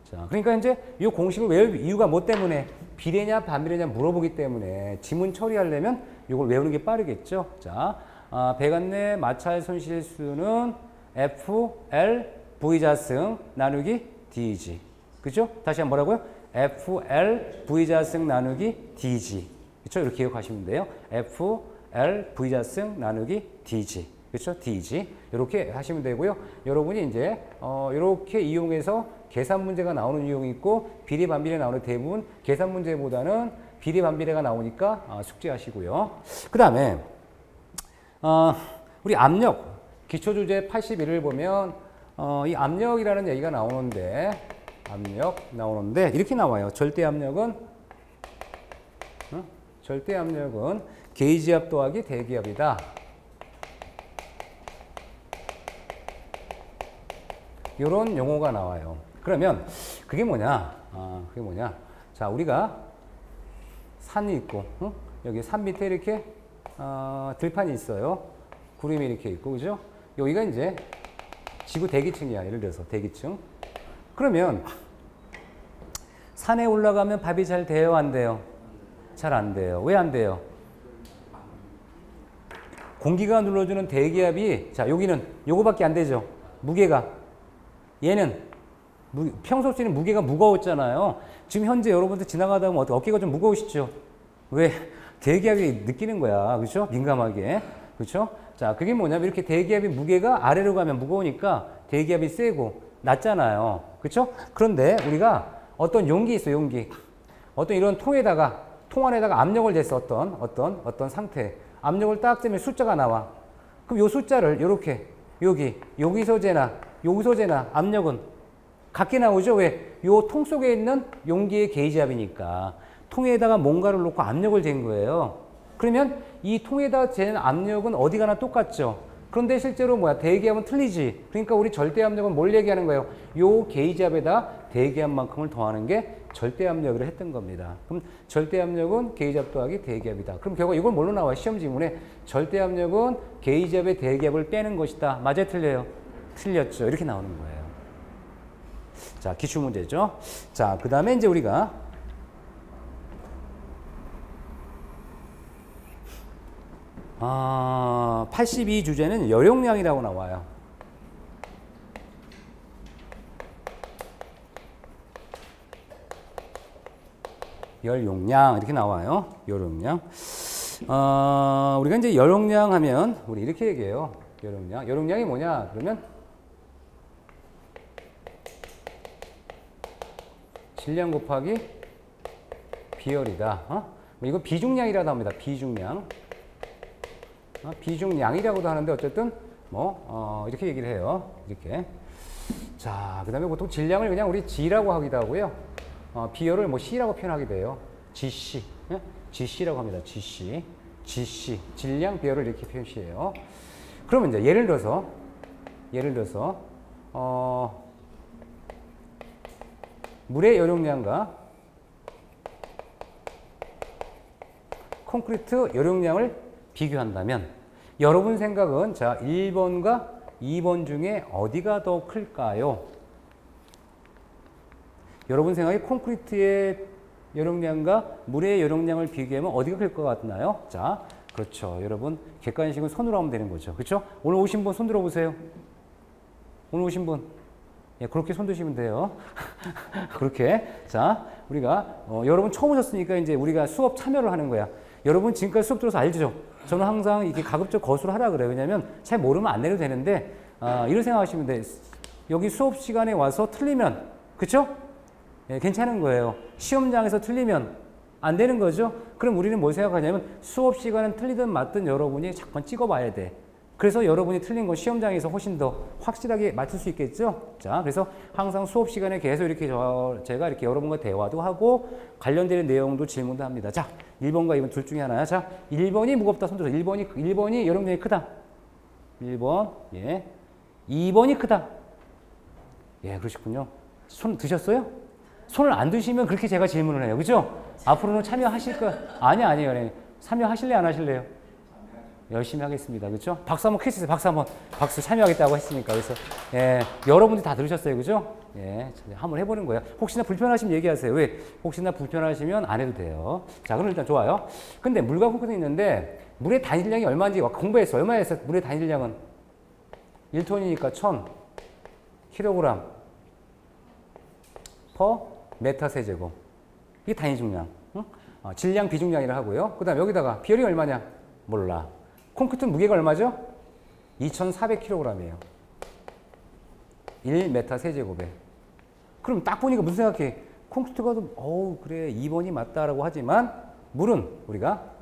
자, 그러니까 이제 이 공식을 외울 이유가 뭐 때문에 비례냐 반비례냐 물어보기 때문에 지문 처리하려면 이걸 외우는 게 빠르겠죠. 자, 배관내 마찰 손실수는 FL V자승 나누기 DG. 그죠? 다시 한번 뭐라고요? FL V자승 나누기 DG. 그렇죠? 이렇게 기억하시면 돼요. FL V자승 나누기 DG. 그렇죠? DG. 이렇게 하시면 되고요. 여러분이 이제 이렇게 이용해서 계산 문제가 나오는 유형이 있고 비례 반비례 나오는 대부분 계산 문제보다는 비례 반비례가 나오니까 숙지하시고요. 그다음에 우리 압력 기초주제 81을 보면 이 압력이라는 얘기가 나오는데 이렇게 나와요. 절대 압력은 게이지압 더하기 대기압이다. 이런 용어가 나와요. 그러면 그게 뭐냐? 자, 우리가 산이 있고 여기 산 밑에 이렇게 들판이 있어요. 구름이 이렇게 있고, 그죠? 여기가 이제 지구 대기층이야. 예를 들어서 대기층. 그러면 산에 올라가면 밥이 잘 돼요, 안 돼요? 잘 안 돼요. 왜 안 돼요? 공기가 눌러주는 대기압이, 자, 여기는 요거밖에 안 되죠. 무게가. 얘는 평소에는 무게가 무거웠잖아요. 지금 현재 여러분들 지나가다 보면 어깨가 좀 무거우시죠? 왜? 대기압이 느끼는 거야. 그렇죠? 민감하게. 그렇죠? 자, 그게 뭐냐면 이렇게 대기압이 무게가 아래로 가면 무거우니까 대기압이 세고 낮잖아요. 그렇죠? 그런데 우리가 어떤 용기 있어, 용기. 어떤 이런 통 안에다가 압력을 댔어. 어떤 상태. 압력을 딱 재면 숫자가 나와. 그럼 요 숫자를 이렇게 여기서 재나 압력은 같게 나오죠. 왜? 요 통 속에 있는 용기의 게이지압이니까 통에다가 뭔가를 놓고 압력을 잰 거예요. 그러면 이 통에다 재는 압력은 어디 가나 똑같죠. 그런데 실제로 뭐야? 대기압은 틀리지. 그러니까 우리 절대압력은 뭘 얘기하는 거예요? 요 게이지압에다 대기압만큼을 더하는 게 절대압력으로 했던 겁니다. 그럼 절대압력은 게이지압 더하기 대기압이다. 그럼 결국 이걸 뭘로 나와요? 시험 지문에 절대압력은 게이지압의 대기압을 빼는 것이다. 맞아요? 틀려요? 틀렸죠. 이렇게 나오는 거예요. 자, 기출문제죠. 자, 그 다음에 이제 우리가 82주제는 열용량이라고 나와요. 열용량 이렇게 나와요. 열용량. 우리가 이제 열용량 하면 우리 이렇게 얘기해요. 열용량이 뭐냐? 그러면 질량 곱하기 비열이다. 이거 비중량이라고 합니다. 비중량. 비중량이라고도 하는데 어쨌든 이렇게 얘기를 해요. 이렇게. 자, 그다음에 보통 질량을 그냥 우리 G라고 하기도 하고요. 비열을 C라고 표현하기도 해요. GC. GC라고 합니다. GC. 질량 비열을 이렇게 표시해요. 그러면 이제 예를 들어서 물의 열용량과 콘크리트 열용량을 비교한다면 여러분 생각은 자 1번과 2번 중에 어디가 더 클까요? 여러분 생각에 콘크리트의 열용량과 물의 열용량을 비교하면 어디가 클 것 같나요? 자, 그렇죠. 여러분 객관식은 손으로 하면 되는 거죠. 그렇죠? 오늘 오신 분 손 들어보세요. 오늘 오신 분. 예, 그렇게 손 드시면 돼요. 그렇게. 자, 우리가 여러분 처음 오셨으니까 이제 우리가 수업 참여를 하는 거야. 여러분 지금까지 수업 들어서 알죠? 저는 항상 이렇게 가급적 거수를 하라 그래요. 왜냐면 잘 모르면 안 내도 되는데 이런 생각하시면 돼. 여기 수업 시간에 와서 틀리면 그쵸? 예, 괜찮은 거예요. 시험장에서 틀리면 안 되는 거죠? 그럼 우리는 뭘 생각하냐면 수업 시간은 틀리든 맞든 여러분이 잠깐 찍어봐야 돼. 그래서 여러분이 틀린 건 시험장에서 훨씬 더 확실하게 맞출 수 있겠죠? 자, 그래서 항상 수업 시간에 계속 이렇게 제가 이렇게 여러분과 대화도 하고 관련되는 내용도 질문도 합니다. 자, 1번과 2번 둘 중에 하나야. 자, 1번이 무겁다. 손들어. 1번이 열용량이 크다. 1번, 예. 2번이 크다. 예, 그러시군요. 손 드셨어요? 손을 안 드시면 그렇게 제가 질문을 해요. 그죠? 앞으로는 참여하실 거 아니에요. 참여하실래, 안 하실래요? 열심히 하겠습니다. 그렇죠? 박수 한번 크시세요. 박수 한번. 박수 참여하겠다고 했으니까. 그래서 예, 여러분들이 다 들으셨어요. 그죠? 예, 한번 해보는 거예요. 혹시나 불편하시면 얘기하세요. 왜? 혹시나 불편하시면 안 해도 돼요. 자, 그럼 일단 좋아요. 근데 물과 콩쿠르는 있는데 물의 단일량이 얼마인지 공부했어. 얼마였어? 물의 단일량은 1톤이니까 1000kg per 메타 세제곱. 이게 단위 중량. 응? 질량 비중량이라 하고요. 그 다음에 여기다가 비열이 얼마냐? 몰라. 콘크리트 무게가 얼마죠? 2400kg이에요. 1m 세제곱에. 그럼 딱 보니까 무슨 생각해? 콘크리트가 어우 그래 2번이 맞다라고 하지만 물은 우리가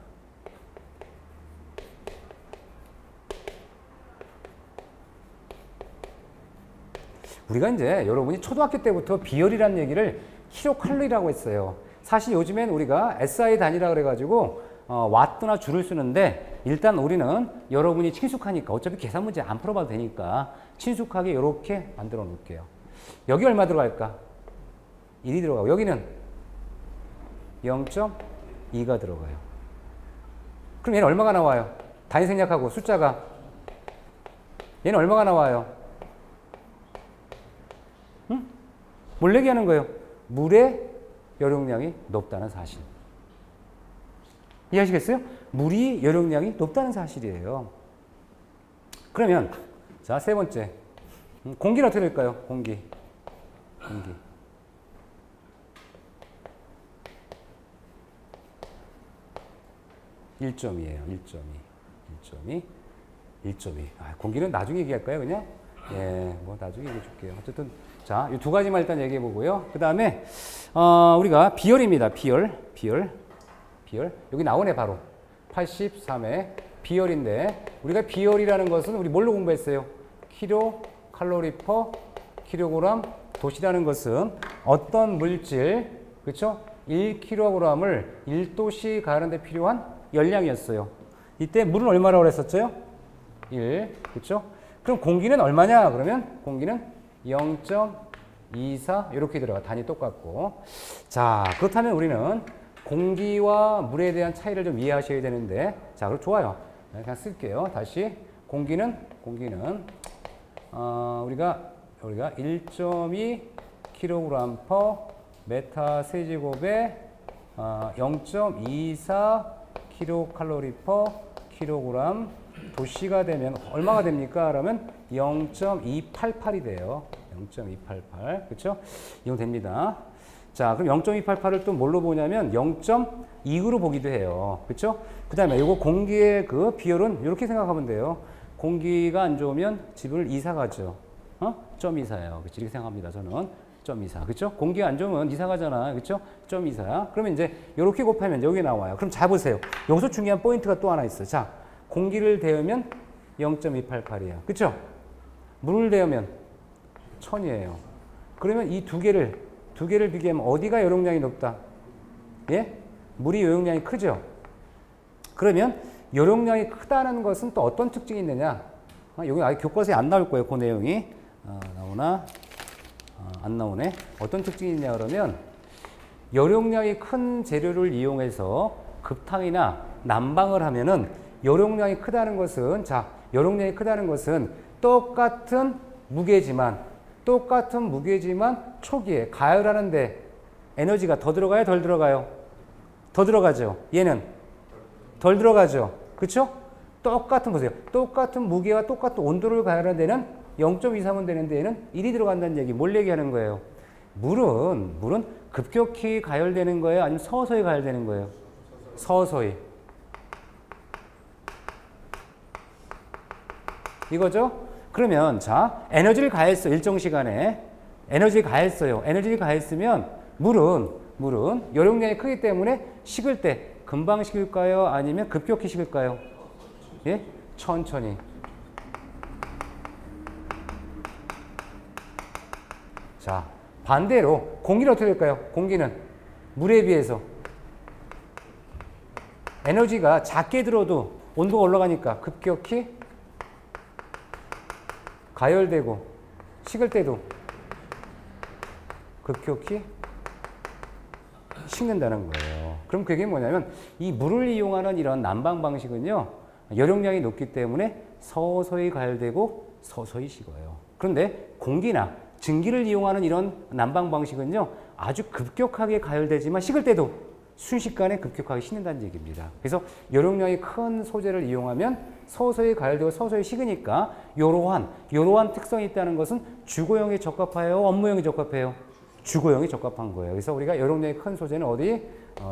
이제 여러분이 초등학교 때부터 비열이라는 얘기를 킬로칼로리라고 했어요. 사실 요즘엔 우리가 SI 단위라 그래가지고 와트나 줄을 쓰는데 일단 우리는 여러분이 친숙하니까 어차피 계산 문제 안 풀어봐도 되니까 친숙하게 이렇게 만들어 놓을게요. 여기 얼마 들어갈까? 1이 들어가고 여기는 0.2가 들어가요. 그럼 얘는 얼마가 나와요? 단위 생략하고 숫자가 얘는 얼마가 나와요? 응? 뭘 얘기하는 거예요? 물의 여력량이 높다는 사실. 이해하시겠어요? 물이 여력량이 높다는 사실이에요. 그러면 자, 세 번째. 공기는 어떻게 될까요? 공기. 1.2예요. 1.2. 공기는 나중에 얘기할까요, 그냥? 예, 뭐 나중에 얘기해 줄게요. 어쨌든 자, 이 두 가지만 일단 얘기해 보고요. 그 다음에 우리가 비열입니다. 비열. 여기 나오네 바로. 83회 비열인데 우리가 비열이라는 것은 우리 뭘로 공부했어요? 킬로 칼로리 퍼 킬로그램 도시라는 것은 어떤 물질, 그렇죠? 1kg을 1도씨 가는데 필요한 열량이었어요. 이때 물은 얼마라고 그랬었죠? 1, 그렇죠? 그럼 공기는 얼마냐? 그러면 공기는 0.24 이렇게 들어가. 단위 똑같고. 자, 그렇다면 우리는 공기와 물에 대한 차이를 좀 이해하셔야 되는데, 자, 그럼 좋아요. 그냥 쓸게요. 다시 공기는 우리가 1.2 kg per 메타 세제곱에 0.24 kcal per kg 도시가 되면 얼마가 됩니까? 그러면 0.288이 돼요. 0.288. 그렇죠? 이용 됩니다. 자, 그럼 0.288을 또 뭘로 보냐면 0.2로 보기도 해요. 그렇죠? 그다음에 이거 공기의 그 비율은 이렇게 생각하면 돼요. 공기가 안 좋으면 지분을 2사 가죠. .24예요. 그렇죠? 이렇게 생각합니다. 저는 .24. 그렇죠? 공기가 안 좋으면 2사 가잖아. 그렇죠? .24. 그러면 이제 이렇게 곱하면 여기 나와요. 그럼 잘 보세요. 여기서 중요한 포인트가 또 하나 있어요. 자, 공기를 데우면 0.288이에요. 그렇죠? 물을 데우면 1000이에요. 그러면 이 두 개를 비교하면 어디가 요용량이 높다? 예? 물이 요용량이 크죠? 그러면 요용량이 크다는 것은 또 어떤 특징이 있느냐? 여기 아예 교과서에 안 나올 거예요. 그 내용이. 나오나? 안 나오네. 어떤 특징이 있냐 그러면 요용량이 큰 재료를 이용해서 급탕이나 난방을 하면은 요용량이 크다는 것은, 자, 요용량이 크다는 것은 똑같은 무게지만 초기에 가열하는데 에너지가 더 들어가요? 덜 들어가요? 더 들어가죠. 얘는 덜 들어가죠. 그쵸? 보세요. 똑같은 무게와 똑같은 온도를 가열하는 데는 0.23은 되는데 얘는 1이 들어간다는 얘기. 뭘 얘기하는 거예요? 물은 급격히 가열되는 거예요? 아니면 서서히 가열되는 거예요? 서서히. 이거죠? 그러면 자, 에너지를 가했어. 일정 시간에 에너지를 가했어요. 에너지를 가했으면 물은 요용량이 크기 때문에 식을 때 금방 식을까요? 아니면 급격히 식을까요? 예? 천천히. 자, 반대로 공기는 어떻게 될까요? 공기는 물에 비해서 에너지가 작게 들어도 온도가 올라가니까 급격히 가열되고 식을 때도 급격히 식는다는 거예요. 그럼 그게 뭐냐면 이 물을 이용하는 이런 난방 방식은요, 여력량이 높기 때문에 서서히 가열되고 서서히 식어요. 그런데 공기나 증기를 이용하는 이런 난방 방식은요, 아주 급격하게 가열되지만 식을 때도 순식간에 급격하게 식는다는 얘기입니다. 그래서 여력량이 큰 소재를 이용하면 서서히 가열되고 서서히 식으니까 이러한 특성이 있다는 것은 주거용에 적합해요, 업무용에 적합해요? 주거용에 적합한 거예요. 그래서 우리가 여력량이 큰 소재는 어디?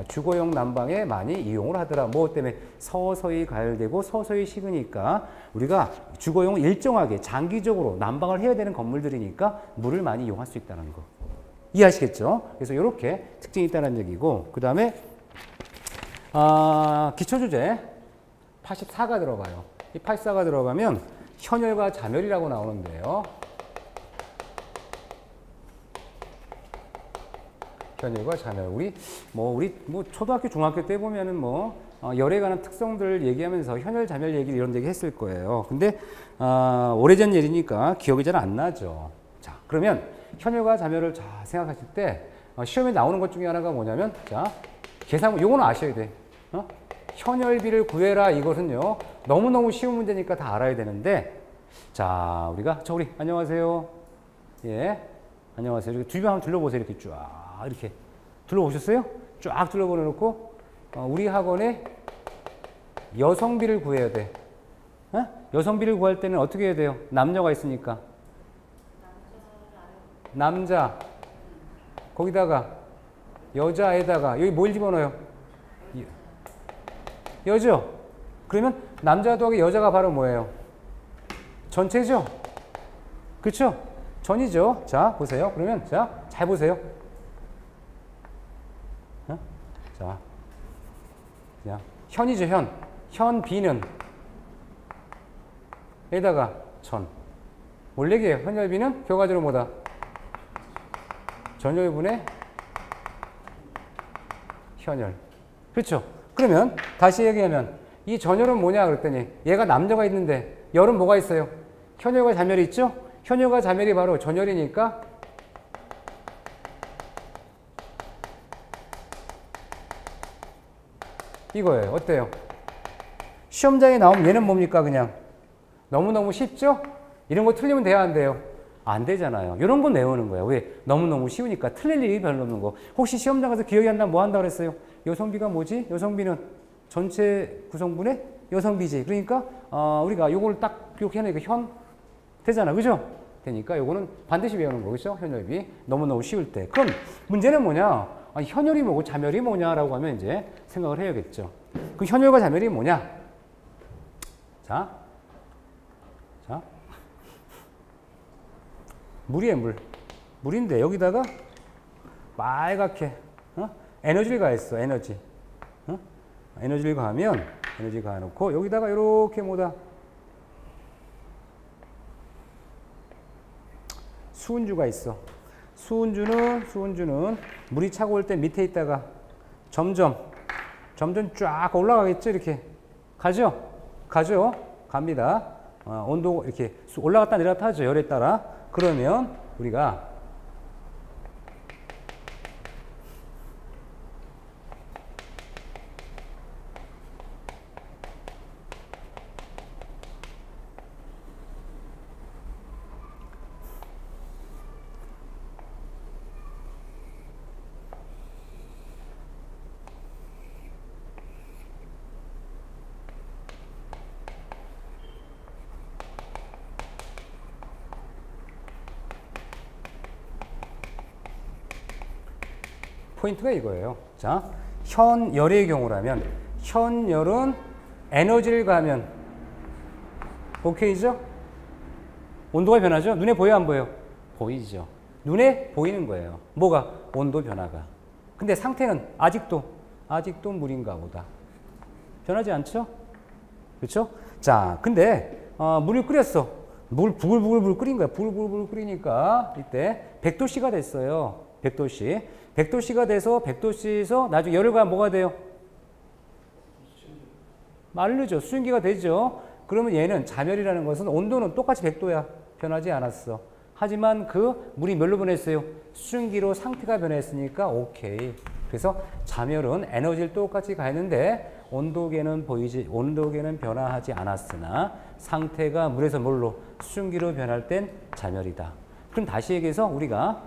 주거용 난방에 많이 이용을 하더라. 뭐 때문에? 서서히 가열되고 서서히 식으니까 우리가 주거용은 일정하게 장기적으로 난방을 해야 되는 건물들이니까 물을 많이 이용할 수 있다는 거. 이해하시겠죠? 그래서 이렇게 특징이 있다는 얘기고, 그 다음에 기초주제 84가 들어가요. 이 84가 들어가면 현열과 자멸이라고 나오는데요. 현열과 자멸. 우리 초등학교, 중학교 때 보면은 열에 관한 특성들 얘기하면서 현열, 자멸 얘기 이런 얘기 했을 거예요. 근데 오래전 일이니까 기억이 잘 안 나죠. 자, 그러면 현열과 자멸을 생각하실 때 시험에 나오는 것 중에 하나가 뭐냐면, 자, 계산, 요거는 아셔야 돼. 현열비를 구해라. 이것은요, 너무너무 쉬운 문제니까 다 알아야 되는데, 자, 우리 안녕하세요. 예, 안녕하세요. 이렇게 주변 한번 둘러보세요. 이렇게 쫙, 이렇게 둘러보셨어요? 쫙 둘러보내놓고, 우리 학원에 여성비를 구해야 돼. 여성비를 구할 때는 어떻게 해야 돼요? 남녀가 있으니까. 남자, 거기다가 여자에다가 여기 뭘 집어넣어요? 여죠? 그러면 남자 더하기 여자가 바로 뭐예요? 전체죠? 그렇죠? 전이죠. 자, 보세요. 그러면 자, 잘 보세요. 자, 그냥 현이죠. 현비는 에다가 전. 뭘 얘기해요? 현열비는 결과적으로 뭐다? 전열분의 현열. 그렇죠? 그러면 다시 얘기하면 이 전열은 뭐냐 그랬더니 얘가 남녀가 있는데 열은 뭐가 있어요? 현열과 자멸이 있죠? 현열과 자멸이 바로 전열이니까 이거예요. 어때요? 시험장에 나오면 얘는 뭡니까? 그냥 너무너무 쉽죠? 이런 거 틀리면 돼야 안 돼요? 안 되잖아요. 이런 건 외우는 거예요. 왜? 너무너무 쉬우니까 틀릴 일이 별로 없는 거. 혹시 시험장 가서 기억이 안 나면 뭐 한다 그랬어요? 여성비가 뭐지? 여성비는 전체 구성분의 여성비지. 그러니까 우리가 요걸 딱 기억해내니까 현 되잖아. 그죠? 되니까 요거는 반드시 외우는 거겠죠? 현열비. 너무너무 쉬울 때. 그럼 문제는 뭐냐? 현열이 뭐고 자멸이 뭐냐라고 하면 이제 생각을 해야겠죠. 그 현열과 자멸이 뭐냐? 자. 물이에요, 물. 물인데 여기다가 빨갛게 에너지를 가했어. 에너지. 에너지를 가하면 에너지 가해놓고 여기다가 이렇게 뭐다? 수은주가 있어. 수은주는 물이 차고 올 때 밑에 있다가 점점 쫙 올라가겠죠. 이렇게 가죠. 갑니다. 온도 이렇게 올라갔다 내려갔다 하죠. 열에 따라. 그러면 우리가 포인트가 이거예요. 자, 현열의 경우라면 현열은 에너지를 가하면 오케이죠? 온도가 변하죠? 눈에 보여 안 보여? 보이죠. 눈에 보이는 거예요. 뭐가? 온도 변화가. 근데 상태는 아직도 물인가 보다. 변하지 않죠? 그렇죠? 자, 근데 물을 끓였어. 물 부글부글 끓인 거야. 부글부글 끓이니까 이때 100도씨가 됐어요. 100도씨. 100도씨가 돼서 100도씨에서 나중에 열을 가면 뭐가 돼요? 마르죠. 수증기가 되죠. 그러면 얘는 자멸이라는 것은 온도는 똑같이 100도야. 변하지 않았어. 하지만 그 물이 뭘로 변했어요? 수증기로 상태가 변했으니까 오케이. 그래서 자멸은 에너지를 똑같이 가했는데 온도계는 변화하지 않았으나 상태가 물에서 뭘로? 수증기로 변할 땐 자멸이다. 그럼 다시 얘기해서 우리가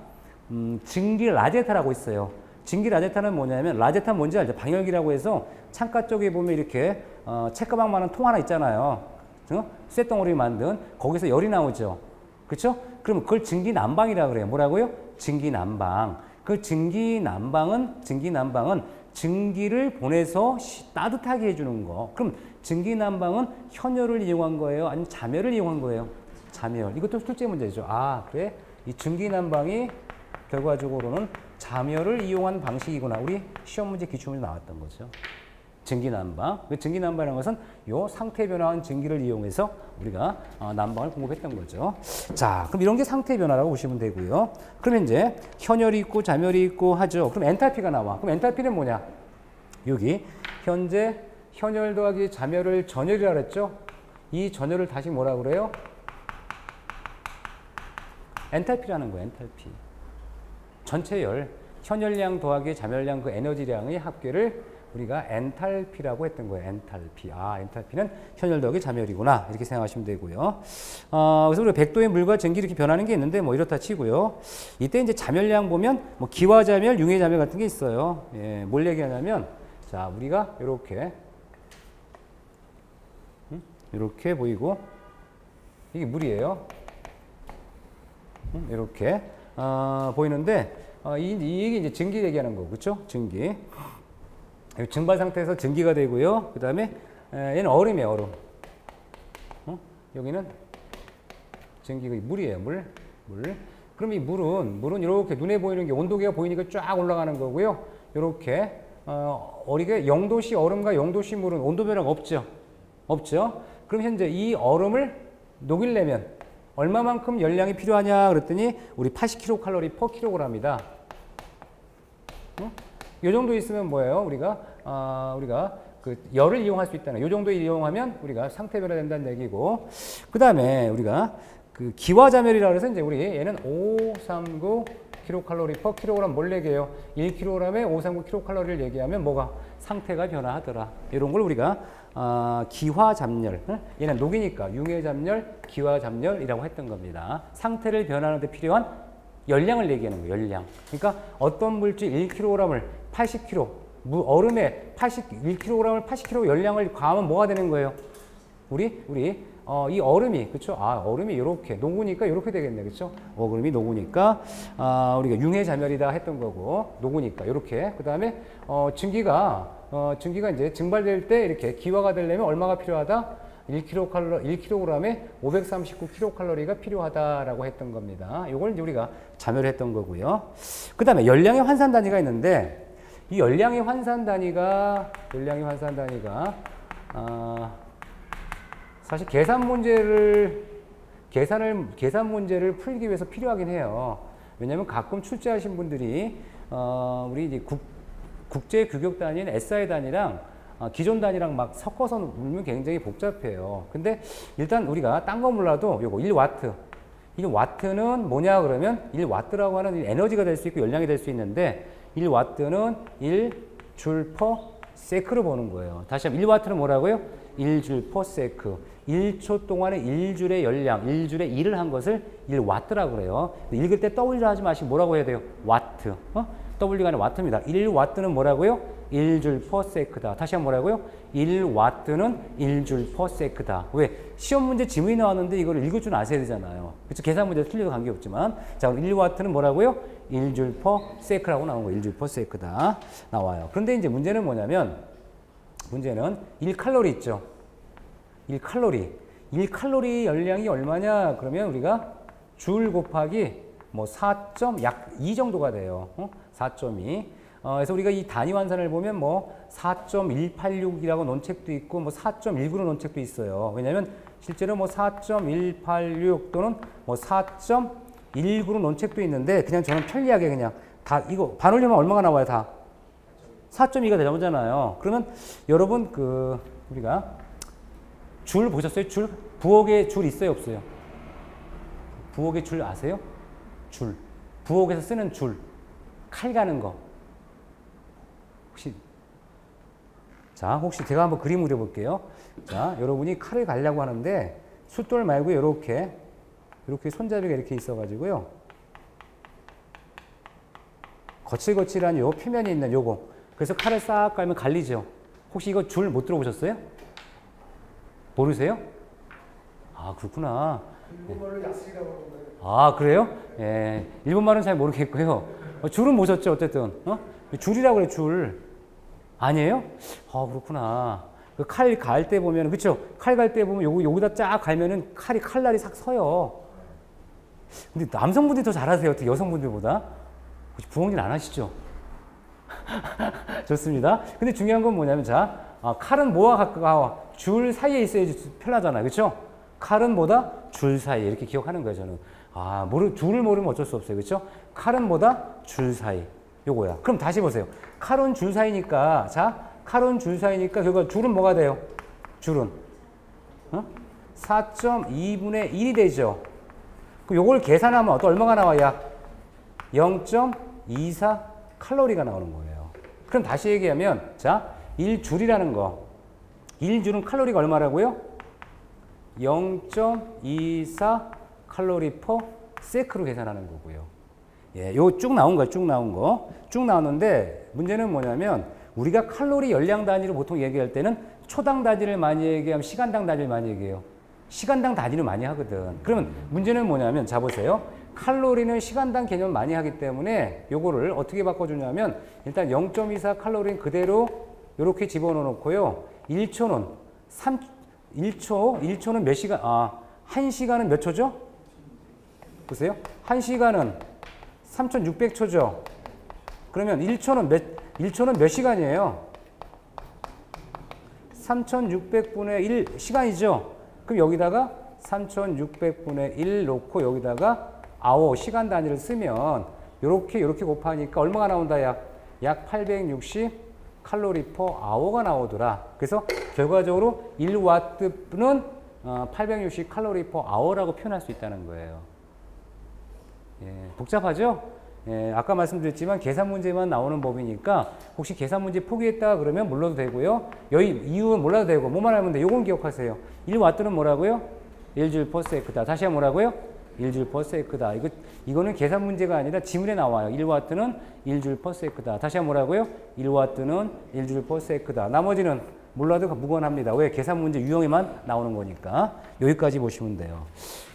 증기 라제타라고 있어요. 증기 라제타는 뭐냐면 라제타 뭔지 알죠? 방열기라고 해서 창가 쪽에 보면 이렇게 책가방만한 통 하나 있잖아요. 쇳덩어리 만든 거기서 열이 나오죠. 그렇죠? 그럼 그걸 증기난방이라고 그래요. 뭐라고요? 증기난방. 그 증기난방은 증기를 보내서 따뜻하게 해주는 거. 그럼 증기난방은 현열을 이용한 거예요? 아니면 자멸을 이용한 거예요? 자멸. 이것도 출제 문제죠. 아, 그래? 이 증기난방이 결과적으로는 자멸을 이용한 방식이구나. 우리 시험 문제 기출문제 나왔던 거죠. 증기난방. 그 증기난방이라는 것은 요 상태 변화한 증기를 이용해서 우리가 난방을 공급했던 거죠. 자, 그럼 이런 게 상태 변화라고 보시면 되고요. 그러면 이제 현열이 있고 자멸이 있고 하죠. 그럼 엔탈피가 나와. 그럼 엔탈피는 뭐냐? 여기 현재 현열 더하기 자멸을 전열이라고 그랬죠? 이 전열을 다시 뭐라 그래요? 엔탈피라는 거예요. 엔탈피. 전체 열, 현열량 더하기 자멸량 그 에너지량의 합계를 우리가 엔탈피라고 했던 거예요. 엔탈피. 아, 엔탈피는 현열 더하기 자멸이구나. 이렇게 생각하시면 되고요. 그래서 우리가 100도의 물과 전기 이렇게 변하는 게 있는데 뭐 이렇다 치고요. 이때 이제 자멸량 보면 뭐 기화자멸, 융해자멸 같은 게 있어요. 예, 뭘 얘기하냐면 자, 우리가 이렇게 보이고 이게 물이에요. 이렇게 보이는데 이게 이제 증기 얘기하는 거, 그렇죠? 증기. 증발 상태에서 증기가 되고요. 그 다음에 얘는 얼음이에요, 얼음. 여기는 증기가 물이에요, 물. 그럼 이 물은 이렇게 눈에 보이는 게 온도계가 보이니까 쫙 올라가는 거고요. 이렇게 어리게 0도씨 얼음과 0도씨 물은 온도 변화가 없죠. 그럼 현재 이 얼음을 녹이려면 얼마만큼 열량이 필요하냐 그랬더니 우리 80kcal per kg이다. 이 정도 있으면 뭐예요? 우리가 그 열을 이용할 수 있다는, 이 정도 이용하면 우리가 상태 변화된다는 얘기고, 그 다음에 우리가 그 기화자멸이라고 해서 이제 우리 얘는 539 kcal per kg 뭘 얘기해요? 1kg에 539 kcal를 얘기하면 뭐가 상태가 변화하더라. 이런 걸 우리가 기화잡열, 얘는 녹이니까 융해잡열, 기화잡열이라고 했던 겁니다. 상태를 변화하는 데 필요한 열량을 얘기하는 거예요. 열량. 그러니까 어떤 물질 1kg을 80kg, 얼음에 1kg을 80kg 열량을 가하면 뭐가 되는 거예요? 이 얼음이, 그렇죠? 얼음이 이렇게 녹으니까 이렇게 되겠네, 그렇죠? 얼음이 녹으니까 우리가 융해자멸이다 했던 거고, 녹으니까 이렇게. 그 다음에 증기가 이제 증발될 때 이렇게 기화가 되려면 얼마가 필요하다? 1kg에 539 kcal가 필요하다라고 했던 겁니다. 이걸 이제 우리가 자멸했던 거고요. 그 다음에 열량의 환산 단위가 있는데, 이 열량의 환산 단위가 사실 계산 문제를 풀기 위해서 필요하긴 해요. 왜냐하면 가끔 출제하신 분들이 우리 이제 국제 규격 단위인 SI 단위랑 기존 단위랑 막 섞어서 물면 굉장히 복잡해요. 근데 일단 우리가 딴 거 몰라도 요거 1와트. 1와트는 뭐냐 그러면 1와트라고 하는 에너지가 될 수 있고 열량이 될 수 있는데 1와트는 1줄 per sec를 보는 거예요. 다시 한번 1와트는 뭐라고요? 1줄 per sec. 1초 동안에 1줄의 열량, 1줄의 1을 한 것을 1와트라고 그래요. 읽을 때 W를 하지 마시고 뭐라고 해야 돼요? 와트. W가 아니라 와트입니다. 1와트는 뭐라고요? 1줄 per sec다. 다시 한번 뭐라고요? 1와트는 1줄 per sec다. 왜? 시험 문제 지문이 나왔는데 이걸 읽을 줄 아셔야 되잖아요. 그렇죠? 계산 문제 틀려도 관계없지만. 자, 그럼 1와트는 뭐라고요? 1줄 per sec라고 나온 거예요. 1줄 per sec다. 나와요. 그런데 이제 문제는 뭐냐면, 문제는 1칼로리 있죠. 1칼로리 열량이 얼마냐? 그러면 우리가 줄 곱하기 뭐 4.2 정도가 돼요. 4.2. 그래서 우리가 이 단위 환산을 보면 뭐 4.186이라고 논 책도 있고 뭐 4.19로 논 책도 있어요. 왜냐하면 실제로 뭐 4.186 또는 뭐 4.19로 논 책도 있는데 그냥 저는 편리하게 그냥 다 이거 반올리면 얼마가 나와요? 다 4.2가 되잖아요. 그러면 여러분 우리가 줄 보셨어요? 줄? 부엌에 줄 있어요? 없어요? 부엌에 줄 아세요? 줄. 부엌에서 쓰는 줄. 칼 가는 거. 자, 혹시 제가 한번 그림 그려볼게요. 자, 여러분이 칼을 갈려고 하는데 숫돌 말고 이렇게 손잡이가 이렇게 있어가지고요. 거칠거칠한 요 표면이 있는 요거. 그래서 칼을 싹 깔면 갈리죠. 혹시 이거 줄 못 들어보셨어요? 모르세요? 아, 그렇구나. 일본말로 야스리라고 하는 거예요. 아, 그래요? 예. 일본말은 잘 모르겠고요. 줄은 보셨죠, 어쨌든. 줄이라고 그래, 줄. 아니에요? 아, 그렇구나. 그 칼 갈 때 보면, 그쵸? 칼 갈 때 보면 여기다 쫙 갈면은 칼날이 싹 서요. 근데 남성분들이 더 잘하세요, 어떻게 여성분들보다. 혹시 부엉질 안 하시죠? 좋습니다. 근데 중요한 건 뭐냐면, 자, 칼은 뭐와 가까워? 줄 사이에 있어야지 편하잖아요. 그쵸? 칼은 뭐다? 줄 사이. 이렇게 기억하는 거예요, 저는. 줄을 모르면 어쩔 수 없어요. 그쵸? 칼은 뭐다? 줄 사이. 요거야. 그럼 다시 보세요. 칼은 줄 사이니까, 자, 칼은 줄 사이니까, 결과 줄은 뭐가 돼요? 줄은. 4.2분의 1이 되죠. 그럼 요걸 계산하면 얼마가 나와? 약 0.24 칼로리가 나오는 거예요. 그럼 다시 얘기하면, 자, 1줄이라는 거. 1줄은 칼로리가 얼마라고요? 0.24 칼로리 퍼 세크로 계산하는 거고요. 예, 요 쭉 나온 거예요. 쭉 나온 거. 쭉 나오는데 문제는 뭐냐면 우리가 칼로리 열량 단위로 보통 얘기할 때는 초당 단위를 많이 얘기하면 시간당 단위를 많이 얘기해요. 시간당 단위를 많이 하거든. 그러면 문제는 뭐냐면 자 보세요. 칼로리는 시간당 개념 많이 하기 때문에 요거를 어떻게 바꿔주냐면 일단 0.24 칼로리는 그대로 요렇게 집어넣어 놓고요. 1초는 1초는 몇 시간? 1시간은 몇 초죠? 보세요. 1시간은 3,600초죠. 그러면 1초는 몇 시간이에요? 3,600분의 1 시간이죠. 그럼 여기다가 3,600분의 1 놓고 여기다가 아워 시간 단위를 쓰면 요렇게 곱하니까 얼마가 나온다? 약 860 칼로리 퍼 아워가 나오더라. 그래서 결과적으로 1와트는 860 칼로리 퍼 아워라고 표현할 수 있다는 거예요. 예, 복잡하죠? 예, 아까 말씀드렸지만 계산 문제만 나오는 법이니까 혹시 계산 문제 포기했다 그러면 몰라도 되고요. 여기 이유는 몰라도 되고 뭐만 하면 돼. 요건 기억하세요. 1와트는 뭐라고요? 1줄 퍼 세크다. 다시 한번 뭐라고요? 1줄 퍼 세크다. 이거는 계산 문제가 아니라 지문에 나와요. 1와트는 1줄 퍼 세크다. 다시 한번 뭐라고요? 1와트는 1줄 퍼 세크다. 나머지는 몰라도 무관합니다. 왜? 계산 문제 유형에만 나오는 거니까. 여기까지 보시면 돼요.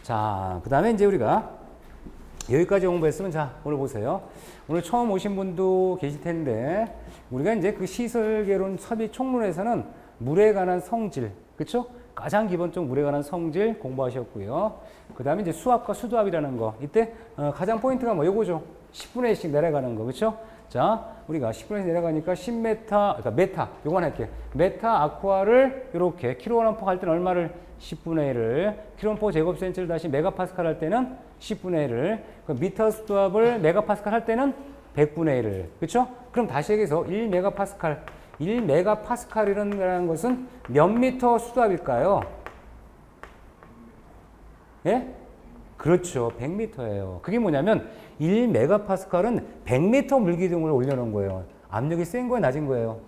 자, 그 다음에 이제 우리가 여기까지 공부했으면 자, 오늘 보세요. 오늘 처음 오신 분도 계실 텐데 우리가 이제 그 시설개론 섭입 총론에서는 물에 관한 성질, 그렇죠? 가장 기본적 물에 관한 성질 공부하셨고요. 그 다음에 이제 수압과 수도압이라는 거. 이때 가장 포인트가 뭐 요거죠. 10분의 1씩 내려가는 거. 그렇죠? 자, 우리가 10분의 1씩 내려가니까 10m, 그러니까 메타. 요건 할게요. 메타 아쿠아를 이렇게 킬로그램/퍼 할 때는 얼마를 10분의 1을 킬로그램/퍼 제곱센티를 다시 메가파스칼 할 때는 10분의 1을 미터 수압을 메가파스칼 할 때는 100분의 1을. 그렇죠? 그럼 다시 얘기해서 1메가파스칼이라는 것은 몇 미터 수압일까요? 예? 그렇죠. 100m예요. 그게 뭐냐면 1메가파스칼은 100m 물기둥을 올려놓은 거예요. 압력이 센 거예요? 낮은 거예요?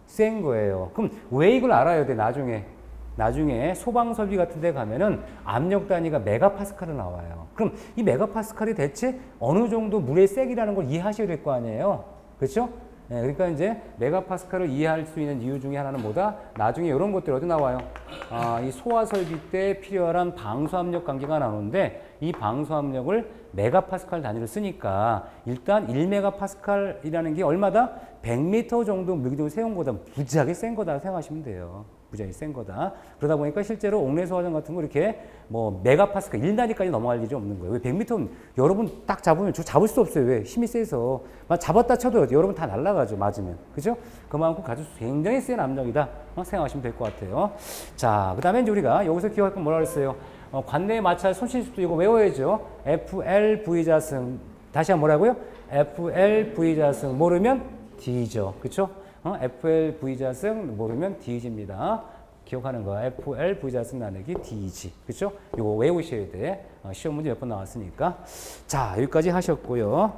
센 거예요. 그럼 왜 이걸 알아야 돼? 나중에 소방설비 같은 데 가면은 압력 단위가 메가파스칼로 나와요. 그럼 이 메가파스칼이 대체 어느 정도 물의 세기라는 걸 이해하셔야 될 거 아니에요? 그렇죠? 네, 그러니까 이제 메가파스칼을 이해할 수 있는 이유 중에 하나는 뭐다? 나중에 이런 것들이 어디 나와요? 이 소화 설비 때 필요한 방수압력 관계가 나오는데 이 방수압력을 메가파스칼 단위로 쓰니까 일단 1메가파스칼이라는 게 얼마다? 100m 정도 물기둥을 세운 거다. 무지하게 센 거다 생각하시면 돼요. 무지하게 센 거다. 그러다 보니까 실제로 옥내소화전 같은 거 이렇게 뭐 메가파스칼 1단위까지 넘어갈 일이 없는 거예요. 왜 100m는 여러분 딱 잡으면 잡을 수 없어요. 왜? 힘이 세서. 잡았다 쳐도 여러분 다 날아가죠. 맞으면. 그죠? 그만큼 가지고 굉장히 센 압력이다. 생각하시면 될 것 같아요. 자, 그 다음에 이제 우리가 여기서 기억할 건 뭐라 그랬어요? 관내에 마찰 손실수도 이거 외워야죠. FLV 자승. 다시 한번 뭐라고요? FLV 자승. 모르면 D죠. 그쵸? FLV 자승 모르면 D입니다. 기억하는 거. FLV 자승 나누기 D지. 그쵸? 이거 외우셔야 돼. 시험 문제 몇 번 나왔으니까. 자, 여기까지 하셨고요.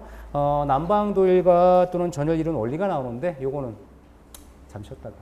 난방도일과 또는 전열이론 원리가 나오는데 요거는 잠시 쉬었다가